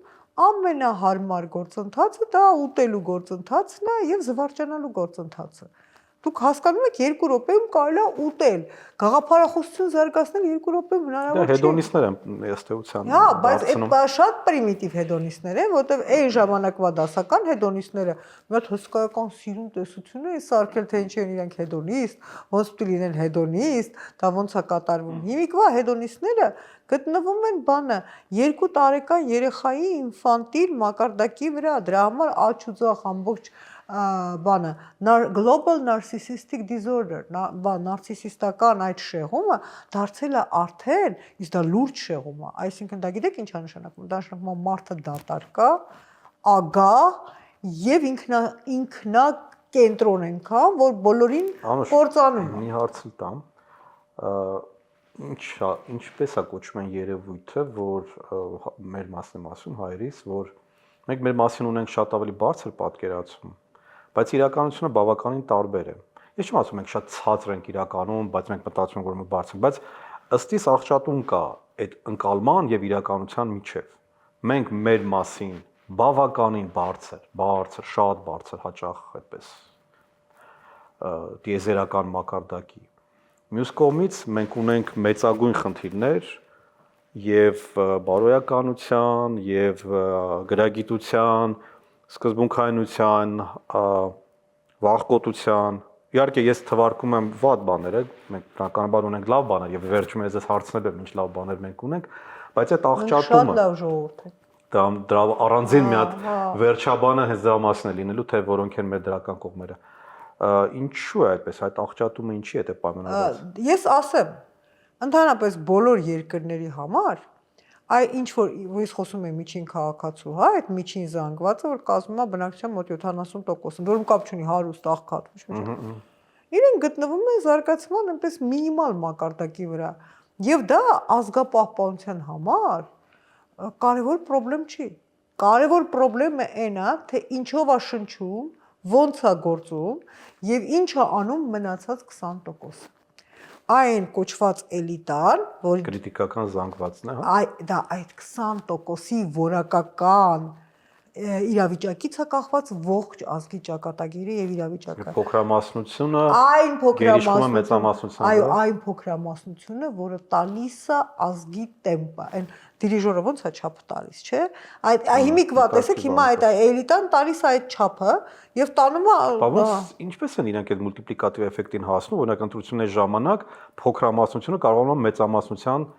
B: ամենահարմար գործընթացը դա ուտելու գործընթացն է եւ զվարճանալու գործընթացը։ Դուք հասկանում եք 2 րոպեում կարելի է ուտել, գաղափարախոսություն զարգացնել 2 րոպեում հնարավոր չէ։
A: Դա հեդոնիստներ են ըստ էության։
B: Հա, բայց այդ շատ պրիմիտիվ հեդոնիստներ են, որտեղ այն ժամանակվա դասական հեդոնիստները մի հատ հսկայական սիրուն տեսություն են սարքել, թե ինչ են իրենք հեդոնիստ, ոնց պիտի լինեն հեդոնիստ, դա ոնց է կատարվում։ Հիմիկվա հեդոնիստները գտնվում են 2 տարեկան երեխայի ինֆանտիլ մակարդակի վրա, դրա համար աճ ու ձախ ամբողջ global narcissistic disorder, նարցիսիստական այդ շեղումը դարձել է արդեն, իսկ դա լուրջ շեղում է, այսինքն դա գիտեք ինչ է նշանակում, դա նշանակում է մարդը դատարկա, ագահ եւ ինքնակենտրոն ենքան, որ բոլորին կործանում է։
A: Մի հարց տամ, ինչպես է կոչվում այն երևույթը, որ մեր մասն եմ ասում հայերիս, որ մենք մեր մասին ունենք շատ ավելի բարձր պատկերացում, բայց իրականությունը բավականին տարբեր է։ Ես չեմ ասում մենք շատ ցածր ենք իրականում, բայց մենք մտածում ենք որ մենք բարձր ենք, բայց ըստ իս առճատում կա այդ ընկալման եւ իրականության միջեւ։ Մենք մեր մասին բավականին բարձր, շատ բարձր, հաճախ այդպես դիեզերական մակարդակի։ Մյուս կողմից մենք ունենք մեծագույն խնդիրներ եւ բարոյականության եւ գրագիտության, սկզբունքայնության, վախկոտության։ Իհարկե ես թվարկում եմ վատ բաներ, մենք բնականաբար ունենք լավ բաներ եւ վերջում ես հարցնել եմ ինչ լավ բաներ մենք ունենք, բայց այդ աղճատումը
B: շատ լավ ժողովուրդ է։
A: Դրա առանձին մի հատ վերջաբանը հենց դրա մասն է լինելու, թե որոնք են մեր դրական կողմերը։ Ինչու է այդպես, այդ աղճատումը ինչի է պայմանավորված։
B: Ես ասեմ, ընդհանրապես բոլոր երկրների համար Այ ինչ որ ես խոսում եմ միջին քաղաքացու, հա, այդ միջին զանգվածը, որ կազմում է բնակչության մոտ 70%, որում կապ չունի հարուստ, աղքատ, ոչ մի։ Իրեն գտնվում են զարգացման այնպես մինիմալ մակարդակի վրա, եւ դա ազգապահպանության համար կարևոր խնդրեմ չի։ Կարևոր խնդրեմը այն է, թե ինչով է շնչում, ոնց է գործում եւ ինչ է անում մնացած 20%։ Այն կոչված էլիտան, որ
A: Կրիտիկական զանգվածն է, հա։
B: դա այդ 20%-ի որակական իրավիճակից է կախված ողջ ազգի ճակատագիրը եւ իրավիճակը։
A: Փոքրամասնությունը
B: Այն
A: գերիշխում է մեծամասնության
B: այո,
A: վրա։
B: այն փոքրամասնությունը, որը տալիս է ազգի տեմպը, այն դիրիժորը ոնց է չափը տալիս, չէ՞։ Այդ հիմիկվա տեսեք հիմա այդ էլիտան տալիս է այդ չափը եւ տանում է
A: Բայց ինչպես են իրանք այդ մուլտիպլիկատիվ էֆեկտին հասնում, օրինակ ընտրությունների ժամանակ փոքրամասնությունը կարող է մեծամասնության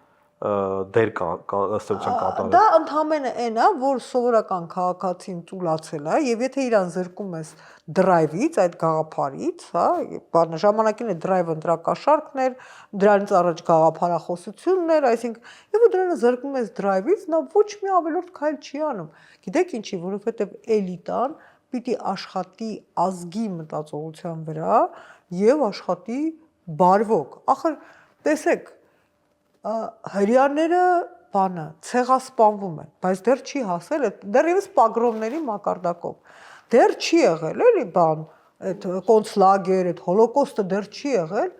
A: դեր ըստեյության կատարել։
B: Դա ընդհանրապես այն է, որ սովորական քաղաքացին ծուլացել է եւ եթե իրան զրկում ես դրայվից, այդ գաղափարից, հա, բանը ժամանակին է դրայվը ընտրակաշարքն էր, դրանից առաջ գաղափարախոսությունն էր, այսինքն եւ դրանը զրկում ես դրայվից, նա ոչ մի ավելորդ քայլ չի անում։ Գիտեք ինչի, որովհետեւ էլիտան պիտի աշխատի ազգի մտածողության վրա եւ աշխատի բարվոք։ Ախր տեսեք հрьяաները բանը ցեղասպանվում են, բայց դեռ չի հասել, դեռևս պագրոմների մակարդակով։ Դեռ չի եղել, էլի բան, այդ կոնցլագեր, այդ հոլոկոստը դեռ չի եղել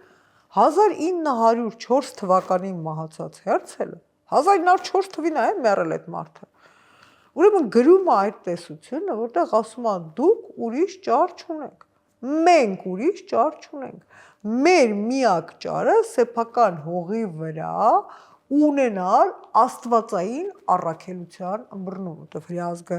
B: 1904 թվականին մահացած Հերցելը 1904 թվին է մեռել այդ մարդը։ Ուրեմն գրում է այդ տեսությունը, որտեղ ասում է դուք ուրիշ ճար չունեք։ Մենք ուրիշ ճար չունենք։ Մեր միակ ճարը սեփական հողի վրա ունենալ աստվածային առաքելության ըմբռնում, որտեղ հրազգը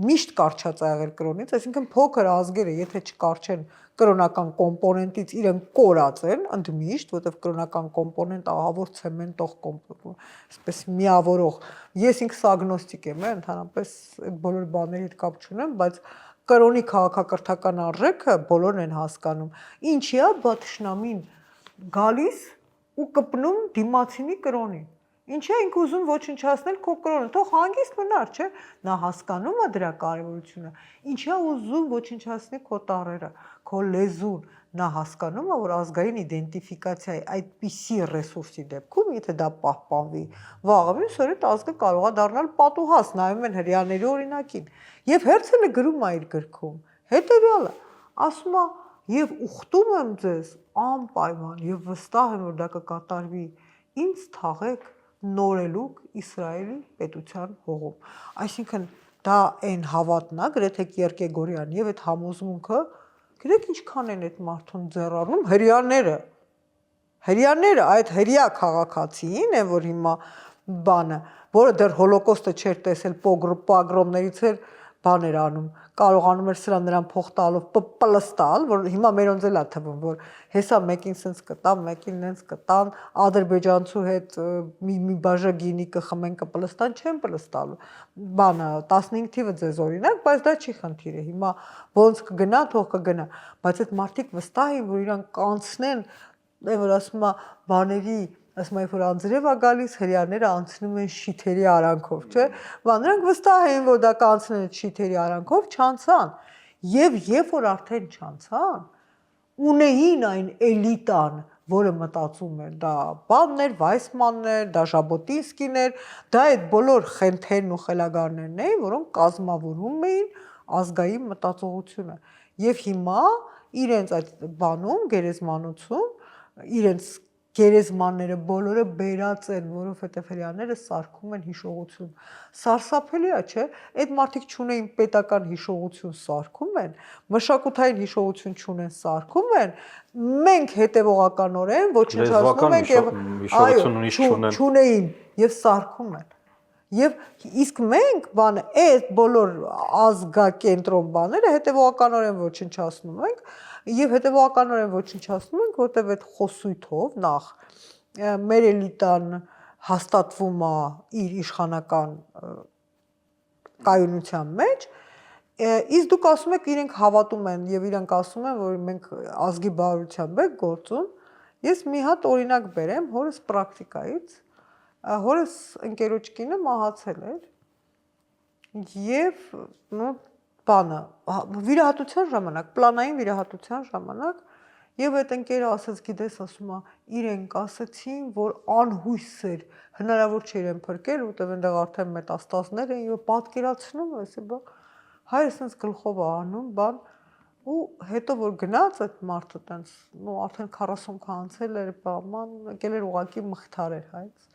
B: միշտ կարճած է եղել կրոնից, այսինքն փոքր ազգերը, եթե չկարճեն կրոնական կոմպոնենտից, իրենք կորած են ընդմիշտ, որտեղ կրոնական կոմպոնենտ ահավոր ցեմենտող կոմպոնենտ, այսպես միավորող։ Ես ինքս ագնոստիկ եմ, ընդհանրապես այդ բոլոր բաների հետ կապ չունեմ, բայց կրոնի քաղաքակրթական արժեքը բոլորն են հասկանում։ Ինչի է բաթշնամին գալիս ու կպնում դիմացինի կրոնին։ Ինչի է ինքը ուզում ոչնչացնել քո կրոնը, թող հանգիստ մնար, չէ՞։ Նա հասկանում է դրա կարևորությունը։ Ինչի է ուզում ոչնչացնել քո տառերը, քո լեզուն։ Նա հասկանում է, որ ազգային իդենտիֆիկացիայի այդպիսի ռեսուրսի դեպքում, եթե դա պահպանվի, վաղը մյուս օրը ազգը կարող է դառնալ պատուհաս, նայում են հрьяաների օրինակին։ Եվ Հերցելը գրում է իր գրքում հետևյալը, ասում է. «Եվ ուխտում եմ ձեզ անպայման եւ վստահ եմ, որ դա կկատարվի, ինձ թաղեք նորելուկ Իսրայելի պետության հողում»։ Այսինքն դա այն հավատն է, գրեթե Կիերկեգորյան, եւ այդ համոզմունքը, գիտեք ինչքան են այդ մարդուն ձեռառնում հрьяաները։ Հрьяաները, այդ հрья քաղաքացին են, որ հիմա բանը, որը դեռ հոլոկոստը չէր տեսել, պոգրոմներից էր բաներ անում, կարողանում էր նրան փող տալով պլստալ, որ հիմա մերոնց էլ է թվում, որ հեսա մեկին սենց կտան, մեկին նենց կտան, ադրբեջանցու հետ մի բաժա գինի կխմեն կպլստան, չեն պլստալու։ Բանը 15 թիվը ձեզ օրինակ, բայց դա չի խնդիրը։ Հիմա ոնց կգնա, թող կգնա, բայց այդ մարդիկ վստահ են, որ իրան կանցնեն, որ ասում է բաների ասում է, որ անձրև է գալիս, հрьяաները անցնում են շիթերի արանքով, չէ՞։ Նրանք վստահ են, որ դա կանցնեն շիթերի արանքով, չանցան։ Եվ երբ որ արդեն չանցան, ունեին այն էլիտան, որը մտածում էր, դա բաններ, Վայսմաններ, դա Ժաբոտինսկիներ, դա այդ բոլոր խենթերն ու խելագարներն էին, որոնք կազմավորում էին ազգային մտածողությունը։ Եվ հիմա իրենց այդ բանում, գերեզմանոցում, իրենց գերեզմանները բոլորը բերած են, որովհետև հрьяաները սարքում են հիշողություն։ Սարսափելի է, չէ՞։ Այդ մարդիկ չունեին պետական հիշողություն, սարքում են, մշակութային հիշողություն չունեն, սարքում են։ Մենք հետևողականորեն ոչնչացնում ենք եւ այո, չունեին եւ սարքում են։ Եվ իսկ մենք բանը այդ բոլոր ազգակենտրոն բաները հետևողականորեն ոչնչացնում ենք եւ հետևողականորեն ոչնչացնում ենք, որտեղ այդ խոսույթով նախ մեր էլիտան հաստատվում է իր իշխանական կայունության մեջ, իսկ դուք ասում եք իրենք հավատում են եւ իրենք ասում են, որ մենք ազգի բարության ենք գործում։ Ես մի հատ օրինակ բերեմ հորս պրակտիկայից։ հորս ընկերոջ կինը մահացել էր եւ բանը վիրահատության ժամանակ, պլանային վիրահատության ժամանակ եւ այդ ընկերը ասաց, գիտես, ասում է, իրենք ասացին, որ անհույս էր, հնարավոր չէ իրեն փրկել, որտեղ այնտեղ արդեն մետաստազներ են եւ պատկերացնում ես, բա հայրս sense գլխով է անում, բան ու հետո որ գնաց այդ մարդը տենց, արդեն 40 քա անցել էր, բաման, եկել էր ուղակի մխիթար էր հայց։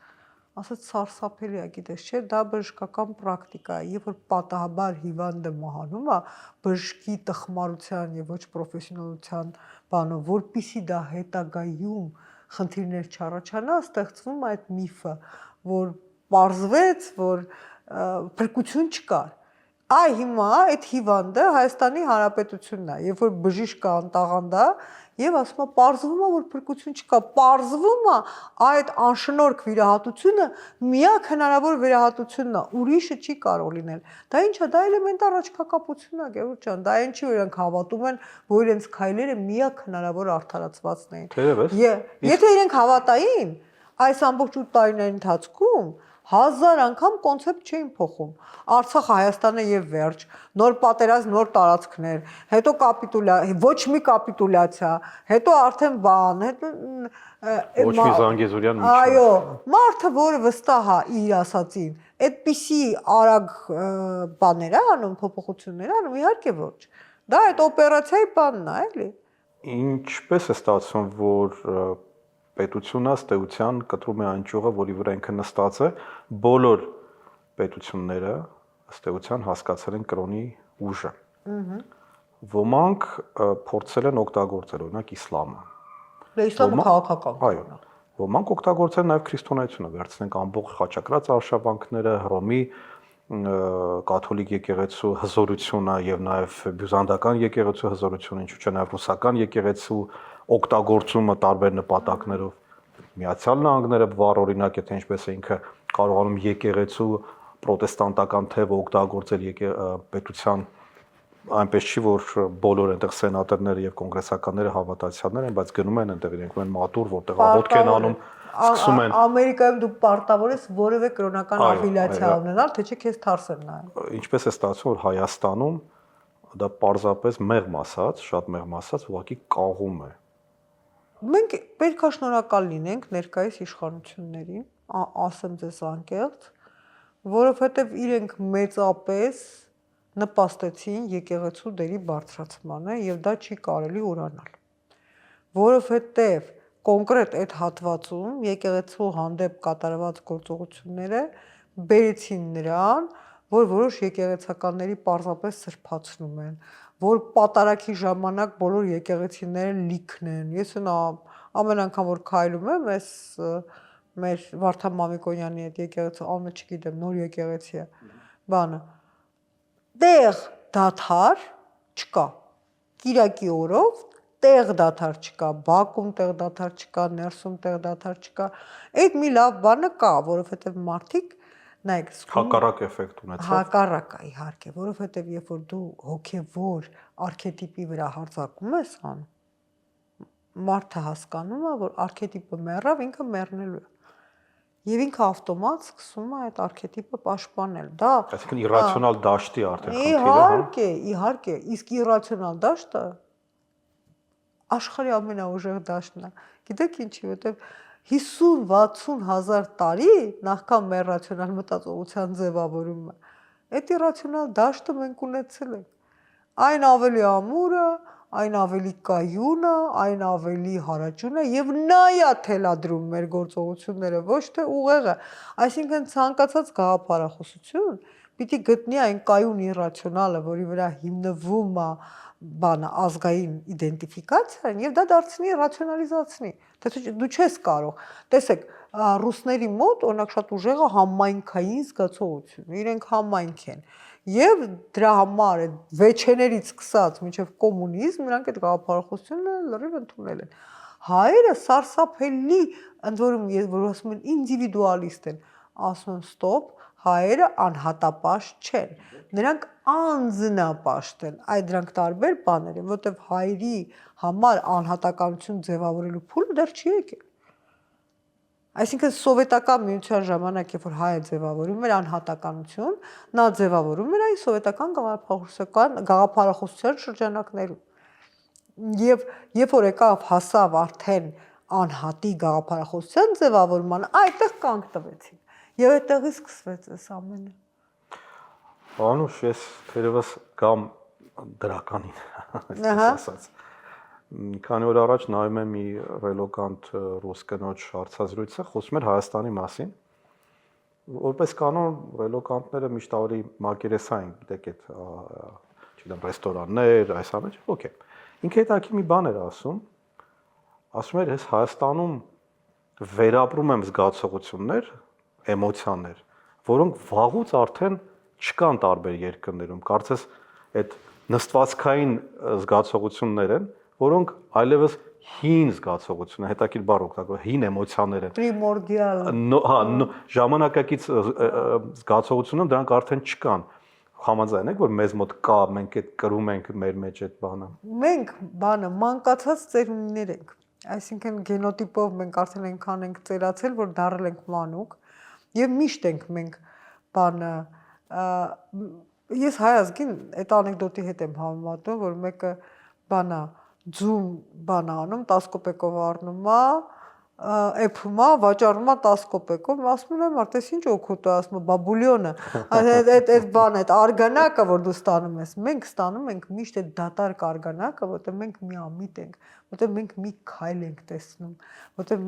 B: Ասաց սարսափելի է, գիտես, չէ, դա բժշկական պրակտիկա է, երբ որ պատահաբար հիվանդը մահանում է, բժշկի տխմարության եւ ոչ պրոֆեսիոնալության բանով, որpիսի դա հետագայում խնդիրներ չառաջանա, ստեղծվում է այդ միֆը, որ պարզվեց, որ փրկություն չկար։ Այ հիմա այդ հիվանդը Հայաստանի Հանրապետությունն է, երբ որ բժիշկը անտաղանդ է եւ ասում է պարզվում է, որ փրկություն չկա, պարզվում է այդ անշնորհք վիրահատությունը միակ հնարավոր վիրահատությունն է, ուրիշը չի կարող լինել։ Դա ի՞նչ է, դա էլեմենտար աչքակապություն է, Գևորգ ջան, դա ինչի որ իրենք հավատում են, որ իրենց քայլերը միակ հնարավոր արդարացվածն են։ Եթե իրենք հավատային, այս ամբողջ 8 տարիների ընթացքում 1000 անգամ կոնցեպտ չէին փոխում։ Արցախ Հայաստանը եւ վերջ, նոր պատերազմ, նոր տարածքներ, հետո ոչ մի կապիտուլյացիա, հետո արդեն բան, հետո
A: ոչ մի Զանգեզուրյան միջոց։
B: Այո, մարդը, որը վստահ է իր ասածին, այդպիսի արագ բաներ է անում, փոփոխություններ անում, իհարկե ոչ։ Դա այդ օպերացիայի բանն է, էլի։
A: Ինչպես է ստացվում, որ պետությունը ըստեյության կտրում է այն ճյուղը, որի վրա ինքը նստած է, բոլոր պետությունները ըստեյության հասկացել են կրոնի ուժը։ Ոմանք փորձել են օգտագործել, օրինակ իսլամը։
B: Իսլամը քաղաքական
A: կրոն է։ Ոմանք օգտագործել նաև քրիստոնեությունը, վերցնենք ամբողջ խաչակրաց արշավանքները, Հռոմի կաթոլիկ եկեղեցու հզորությունը եւ նաև բյուզանդական եկեղեցու հզորությունը, ինչու՞ չէ նաև ռուսական եկեղեցու օգտագործումը տարբեր նպատակներով։ Միացյալ Նահանգները վառ օրինակ է, թե ինչպես է ինքը կարողանում եկեղեցու պրոտեստանտական թևը օգտագործել պետության, այնպես չի որ բոլոր այնտեղ սենատորները եւ կոնգրեսականները հավատացյալներ են, բայց գնում են այնտեղ իրենք մեն մատուր, որտեղ աղոթք են անում, սկսում են
B: Ամերիկայում դու պարտավոր ես որևէ կրոնական աֆիլիացիա ունենալ, թե չէ քեզ թարս են նայում։
A: Ինչպես է ստացվում, որ Հայաստանում դա պարզապես մեղմ ասած, շատ մեղմ ասած, ուղղակի կաղում է։
B: Մենք պետք է շնորհակալ լինենք ներկայիս իշխանություններին, ասեմ ձեզ անկեղծ, որովհետև իրենք մեծապես նպաստեցին եկեղեցու դերի բարձրացմանը եւ դա չի կարելի ուրանալ։ Որովհետև կոնկրետ այդ հատվածում եկեղեցու հանդեպ կատարված գործողությունները բերեցին նրան, որ որոշ եկեղեցականների պարզապես սրբացնում են, որ պատարակի ժամանակ բոլոր եկեղեցիները լիքն են։ Ես ամեն անգամ որ քայլում եմ, այս մեր Վարդան Մամիկոնյանի այդ եկեղեցու անունը չգիտեմ, նոր եկեղեցի է, բանը։ Տեղ դադար չկա։ Կիրակի օրով տեղ դադար չկա, Բաքում տեղ դադար չկա, ներսում տեղ դադար չկա։ Այդ մի լավ բանը կա, որովհետև մարդիկ նայեք,
A: հակառակ էֆեկտ ունեցավ։
B: Հակառակ է, իհարկե, որովհետև երբ որ դու հոգևոր արքետիպի վրա հարձակում ես անում, մարդը հասկանում է, որ արքետիպը մեռավ, ինքը մեռնելու է։ Եվ ինքը ավտոմատ սկսում է այդ արքետիպը պաշտպանել։ Դա
A: այսինքն իրացիոնալ դաշտի արդեն
B: խնդիրը։ Իհարկե, իսկ իրացիոնալ դաշտը աշխարհի ամենաուժեղ դաշտն է։ Գիտեք ինչի, որտեղ 50-60 հազար տարի նախքան մեր ռացիոնալ մտածողության ձևավորումը, այդ իրացիոնալ դաշտը մենք ունեցել ենք։ Այն ավելի ամուրը, այն ավելի կայունը, այն ավելի հարաճունը եւ նա է թելադրում մեր գործողությունները, ոչ թե ուղեղը։ Այսինքն ցանկացած գաղափարախոսություն պիտի գտնի այն կայուն իրացիոնալը, որի վրա հիմնվում է բանը ազգային իդենտիֆիկացիան եւ դա դարձնի ռացիոնալիզացնի։ Դու չես կարող։ Տեսեք, ռուսների մոտ օրինակ շատ ուժեղը համայնքային զգացողություն, իրենք համայնք են։ Եվ դրա համար այդ վեճեներից սկսած մինչև կոմունիզմ նրանք այդ գաղափարախոսությունը լրիվ ընդունել են։ Հայերը սարսափելի, ընդ որում որ ասում են ինդիվիդուալիստ են, ասում են ստոպ, հայերը անհատապաշտ չեն։ Նրանք անձնապաշտ են։ Այդ դրանք տարբեր բաներ են, որտեղ հայերի համար անհատականություն ձևավորելու փուլը դեռ չի եկել։ Այսինքն սովետական միության ժամանակ, երբ որ հայը ձևավորում էր անհատականություն, նա ձևավորում էր այն սովետական գաղափարախոսության շրջանակներում։ Եվ երբ որ հասավ արդեն անհատի գաղափարախոսության ձևավորմանը, այդտեղ կանգ տվեցին։ Եվ այդտեղից սկսվեց այս ամենը։
A: Անուշ, ես թերևս կամ դրականին, ասած։ Քանի օր առաջ նայում եմ մի ռելոկանտ ռուս կնոջ հարցազրույցը, խոսում էր Հայաստանի մասին։ Որպես կանոն ռելոկանտները միշտ ավելի մակերեսային, գիտեք, այդ, չգիտեմ, ռեստորաններ, այս ամենը, օքեյ։ Ինքը հետաքրքիր մի բան էր ասում էր, ես Հայաստանում վերապրում եմ զգացողություններ, էմոցիաներ, որոնք վաղուց արդեն չկան տարբեր երկրներում։ Կարծես այդ նստվածքային զգացողություններ են, որոնք այլևս հին զգացողություն են, հետաքրքիր բառ օգտագործել, հին էմոցիաներ են։
B: Պրիմորդիալ։
A: Հա, ժամանակակից զգացողությունները դրանք արդեն չկան։ Համաձայն եք, որ մեզ մոտ կա, մենք այդ կրում ենք մեր մեջ այդ բանը։
B: Մենք մանկացած ծերունիներ ենք։ Այսինքն գենոտիպով մենք արդեն այնքան ենք ծերացել, որ դառել ենք մանուկ, եւ միշտ ենք մենք ես հայ ազգին այդ անեկդոտի հետ եմ համեմատում, որ մեկը ձում անում 10 կոպեկով առնում է, էփում է, վաճառում է 10 կոպեկով, ասում եմ, արդես ինչ օգուտ է, ասում է, բաբուլյոնը, այդ այդ արգանակը, որ դու ստանում ես, մենք ստանում ենք միշտ այդ դատարկ արգանակը, որտեղ մենք մի ամիտ ենք, որտեղ մենք մի քայլ ենք տեսնում, որտեղ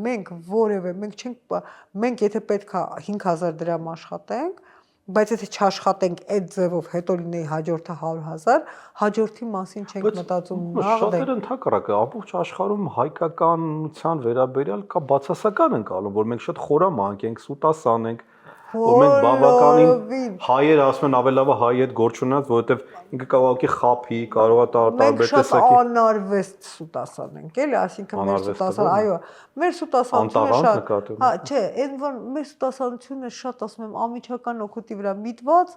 B: մենք եթե պետք է 5000 դրամ աշխատենք, բայց եթե չաշխատենք այդ ձևով, հետո լինեի հաջորդը 100,000, հաջորդի մասին չենք մտածում նաղ։
A: Շատերը ընդհակառակը ամբողջ աշխարհում հայկականության վերաբերյալ կա բացասական ընկալում, որ մենք շատ խորամանկ ենք, սուտասան ենք, որ մենք բավականին հայեր ասում են ավելի լավ է հայ հետ գործ ունենալ, որովհետև ինքը կարող է խափի, կարող է տարբեր տեսակի։
B: Մենք շատ անարվեստ սուտասան ենք, էլի, այսինքն մեր սուտասան, այո, մեր սուտասանությունը շատ, հա, չէ, այն որ մեր սուտասանությունը շատ, ասում եմ, ամիջական օգուտի վրա միտված,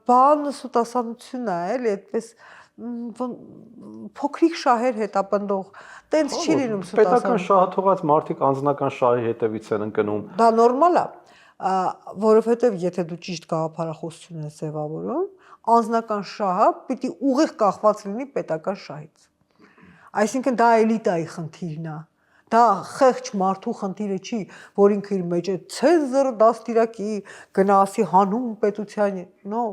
B: բան սուտասանությունն է, էլի, այդպես փոքրիկ շահեր հետապնդող, տենց չի լինում սուտասան։
A: Պետական շահը թողած մարդիկ անձնական շահի հետևից են ընկնում։
B: Դա նորմալ է, որովհետև եթե դու ճիշտ գաղափարախոսություն ես ձևավորում, անձնական շահը պիտի ուղիղ կախված լինի պետական շահից։ Այսինքն դա էլիտայի խնդիրն է։ Դա խեղճ մարդու խնդիրը չի, որ ինքը իր մեջ է ցենզոր դաստիարակի գնասի հանուն պետության, no,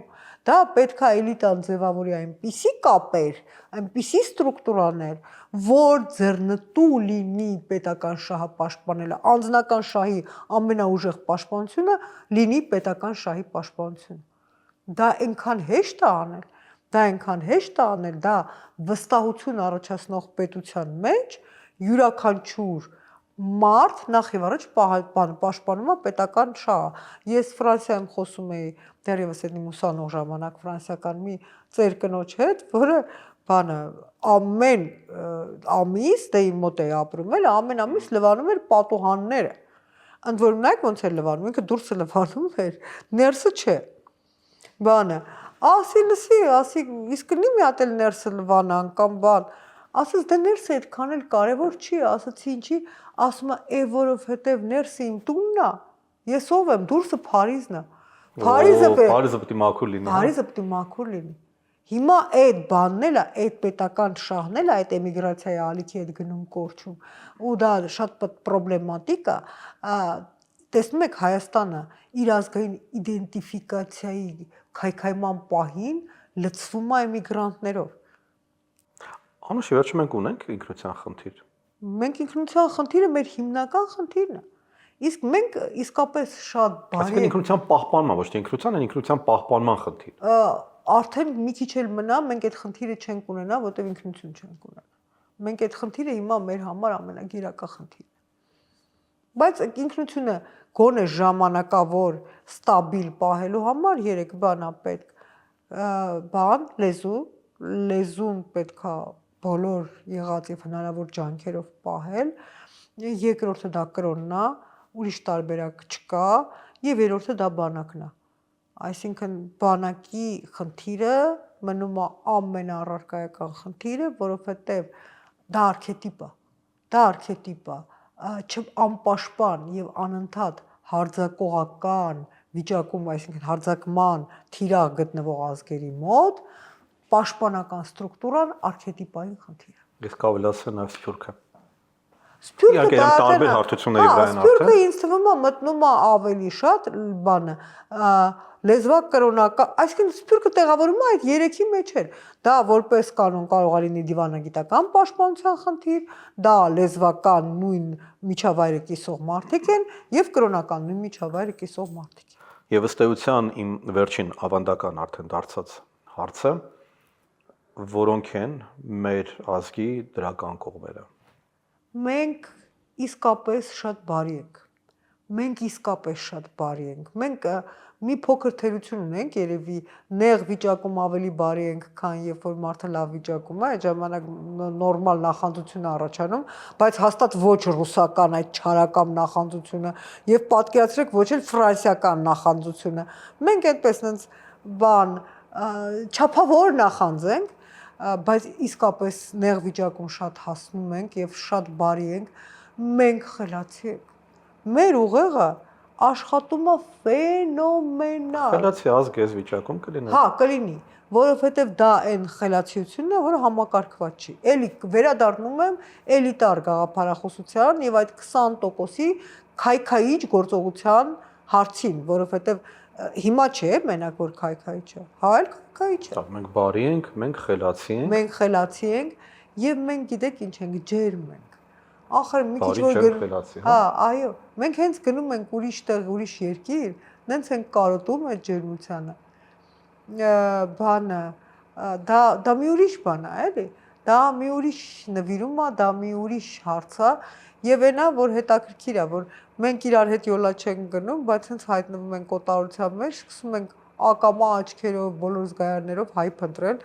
B: դա պետք է էլիտան ձևավորի այնպիսի կապեր, այնպիսի ստրուկտուրաներ, որ ձեռնտու լինի պետական շահը պաշտպանելը, անձնական շահի ամենաուժեղ պաշտպանությունը լինի պետական շահի պաշտպանությունը։ Դա այնքան հեշտ է անել, դա վստահություն առաջացնող պետության մեջ յուրաքանչյուր մարդ նախ եւ առաջ պաշտպանում է պետական շահը։ Ես Ֆրանսիայում խոսում էի դեռևս այդ ուսանող ժամանակ ֆրանսիական մի ծեր կնոջ հետ, որը ամեն ամիս, դե իմ մոտ էի ապրում էլ, ամեն ամիս լվանում էր պատուհանները։ Ընդ որում նայեք ոնց էր լվանում, ինքը դուրսը լվանում էր, ներսը չէ։ Ասի, իսկ կլինի մի հատ էլ ներսը լվանան կամ բան։ Ասես դե ներսը այդքան էլ կարևոր չի, ասացի ինչի, ասում է, որովհետև ներսը իմ տունն է, ես ով եմ, դուրսը Փարիզն է։ Փարիզը
A: պետք է մաքուր լինի։
B: Փարիզը պետք է մաքուր լինի։ Հիմա այդ բանն էլ է, այդ պետական շահն էլ է, այդ էմիգրացիայի ալիքի հետ գնում կորչում։ Ու դա շատ պրոբլեմատիկ է։ Տեսնում եք Հայաստանը իր ազգային իդենտիֆիկացիայի քայքայման պահին լցվում է էմիգրանտներով։
A: Անուշ, վերջում մենք ունենք ինքնության խնդիր։
B: Մենք ինքնության խնդիրը մեր հիմնական խնդիրն է։ Իսկ մենք իսկապես շատ բարի
A: Այսինքն ինքնության պահպանման, ոչ թե ինքնության, այլ ինքնության պահպանման խնդիր։
B: Արդեն մի քիչ էլ մնա, մենք այդ խնդիրը չենք ունենա, որտեղ ինքնություն չենք ունենա։ Մենք այդ խնդիրը հիմա մեր համար ամենագերակա խնդիրն է։ Բայց ինքնությունը գոնե ժամանակավոր ստաբիլ պահելու համար 3 բան է պետք։ Լեզուն պետք է բոլոր եղած եւ հնարավոր ջանքերով պահել, երկրորդը դա կրոնն է, ուրիշ տարբերակ չկա, եւ երրորդը դա բանակն է։ Այսինքն բանակի խնդիրը մնում է ամենաառարկայական խնդիրը, որովհետեւ դա արքետիպ է։ անպաշտպան եւ անընդհատ հարձակողական վիճակում, այսինքն հարձակման թիրախ գտնվող ազգերի մոտ պաշտպանական ստրուկտուրան արքետիպային խնդիր է։
A: Իսկ ավելի ասեմ նաև Սփյուռքը։
B: Սփյուռքը
A: տարբեր հարթությունների վրա են
B: Սփյուռքը ինձ թվում է մտնում է ավելի շատ բանը լեզվակ կրոնական, այսինքն Սփյուռքը տեղավորվում է այդ երեքի մեջ էր։ Դա որպես կանոն կարող է լինի դիվանագիտական պաշտպանության խնդիր, դա լեզվական նույն միջավայրը կիսող մարդիկ են եւ կրոնական նույն միջավայրը կիսող մարդիկ։
A: Եվ ըստ էության իմ վերջին ավանդական արդեն դարձած հարցը, որոնք են մեր ազգի դրական կողմերը։
B: Մենք իսկապես շատ բարի ենք։ Մենք իսկապես շատ բարի ենք։ Մենք մի փոքր թերություն ունենք, երևի նեղ վիճակում ավելի բարի ենք, քան երբ որ մարդը լավ վիճակում է, այդ ժամանակ նորմալ նախանձություն է առաջանում, բայց հաստատ ոչ ռուսական այդ չարական նախանձությունը եւ պատկերացրեք ոչ էլ ֆրանսիական նախանձությունը։ Մենք այդպես նենց բան չափավոր նախանձենք, բայց իսկապես նեղ վիճակում շատ հասնում ենք եւ շատ բարի ենք, մենք խելացի ենք։ Մեր ուղեղը աշխատում է ֆենոմենալ։
A: Խելացի ազգ էս վիճակում կլինի։
B: Հա, կլինի, որովհետեւ դա այն խելացիությունն է, որը համակարգված չի։ Էլի վերադառնում եմ էլիտար գաղափարախոսության եւ այդ 20%-ի քայքայիչ գործողության հարցին, որովհետեւ հիմա չէ մենակ որ քայքայիչ է, հա էլ քայքայիչ է։
A: Մենք բարի ենք, մենք խելացի ենք։
B: Մենք խելացի ենք եւ մենք գիտեք ինչ ենք, ջերմ ենք։ Ախր մի քիչ որ
A: խելացի,
B: հա, այո, մենք հենց գնում ենք ուրիշ տեղ, ուրիշ երկիր, նենց ենք կարոտում այդ ջերմությանը։ Բանը դա մի ուրիշ բան է, էլի։ Դա մի ուրիշ նվիրում է, դա մի ուրիշ հարց է եւ այնա որ հետաքրքիր է, որ մենք իրար հետ յոլա չենք գնում, բայց հենց հայտնվում ենք օտարության մեջ, սկսում ենք ակամա աչքերով, բոլոր զգայարներով հայ փնտրել,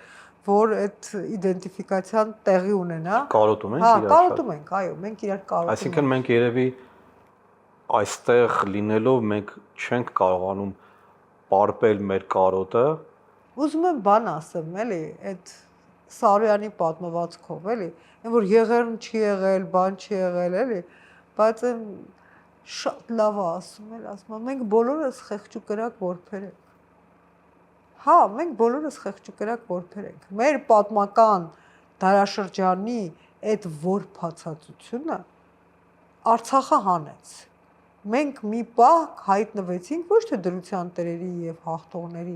B: որ այդ իդենտիֆիկացիան տեղի ունենա։
A: Կարոտում ենք
B: իրար։
A: իրար։
B: Հա, կարոտում ենք, այո, մենք իրար կարոտում ենք։
A: Այսինքն մենք երևի այստեղ լինելով մենք չենք կարողանում պարպել մեր կարոտը։
B: Ուզում եմ բան ասեմ, էլի, այդ Սարոյանի պատմվածքով, էլի, այն որ եղել չի եղել, բան չի եղել, էլի, բայց շատ լավ է ասում, էլ ասում եմ, մենք բոլորս խեղճուկրակ որբեր ենք։ Հա, մենք բոլորս խեղճուկրակ որբեր ենք։ Մեր պատմական դարաշրջանի այդ որբացածությունը Արցախը հանեց։ Մենք մի պահ հայտնվեցինք ոչ թե դրության տերերի եւ հաղթողների,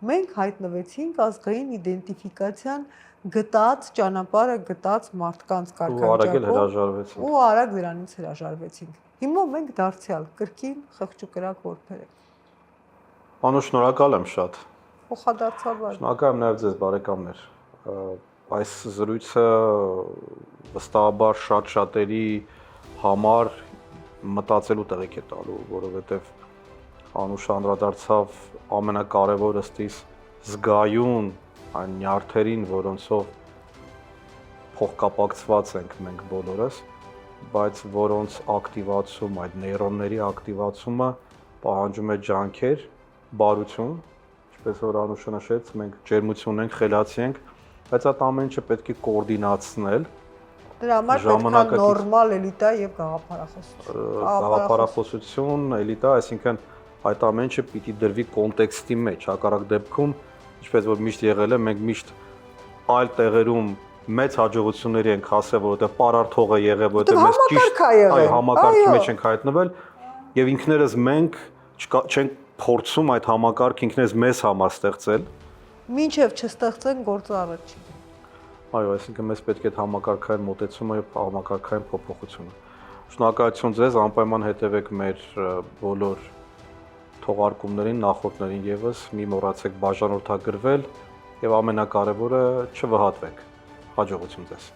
B: մենք հայտնվեցինք ազգային իդենտիֆիկացիան գտած ճանապարհը գտած մարդկանց կարգավիճակով ու արագ դրանից հրաժարվեցինք։ Հիմա մենք դարձյալ կրկին խղճուկրակ որբեր ենք։
A: Պանո, շնորհակալ եմ շատ։
B: Փոխադարձաբար։
A: Շնորհակալ եմ նաև ձեզ բարեկամներ։ Այս զրույցը վստահաբար շատ-շատերի համար մտածելու տեղիք է տալու, որովհետև Անուշը անդրադարձավ ամենակարևոր ըստիս զգայուն այն նյարդերին, որոնցով փոխկապակցված ենք մենք բոլորս, բայց որոնց ակտիվացում, այդ նեյրոնների ակտիվացումը պահանջում է ջանքեր, բարություն, ինչպես որ Անուշը նշեց, մենք ջերմություն ենք, խելացի ենք, բայց այդ ամեն ինչը պետք է կոորդինացնել։
B: Դրա համար պետք է նորմալ էլիտա եւ գաղափարախոսություն։
A: Գաղափարախոսություն, էլիտա, այսինքն այդ ամեն ինչը պիտի դրվի կոնտեքստի մեջ, հակառակ դեպքում, ինչպես որ միշտ եղել է, մենք միշտ այլ տեղերում մեծ հաջողությունների ենք հասել, որովհետև պարարթող է եղել, որովհետև մեզ ճիշտ համակարգի մեջ ենք հայտնվել եւ ինքներս մենք չենք փորձում այդ համակարգը ինքներս մեզ համար ստեղծել,
B: մինչև չստեղծեն գործը առաջ։
A: Այո, այսինքն մեզ պետք է այդ համակարգային մոտեցումը եւ համակարգային փոփոխությունը։ Շնորհակալություն ձեզ, անպայման հետևեք մեր բոլոր թողարկումներին, նախորդներին եւս, մի մոռացեք բաժանորդագրվել եւ ամենակարևորը չվհատվեք։ Հաջողություն ձեզ։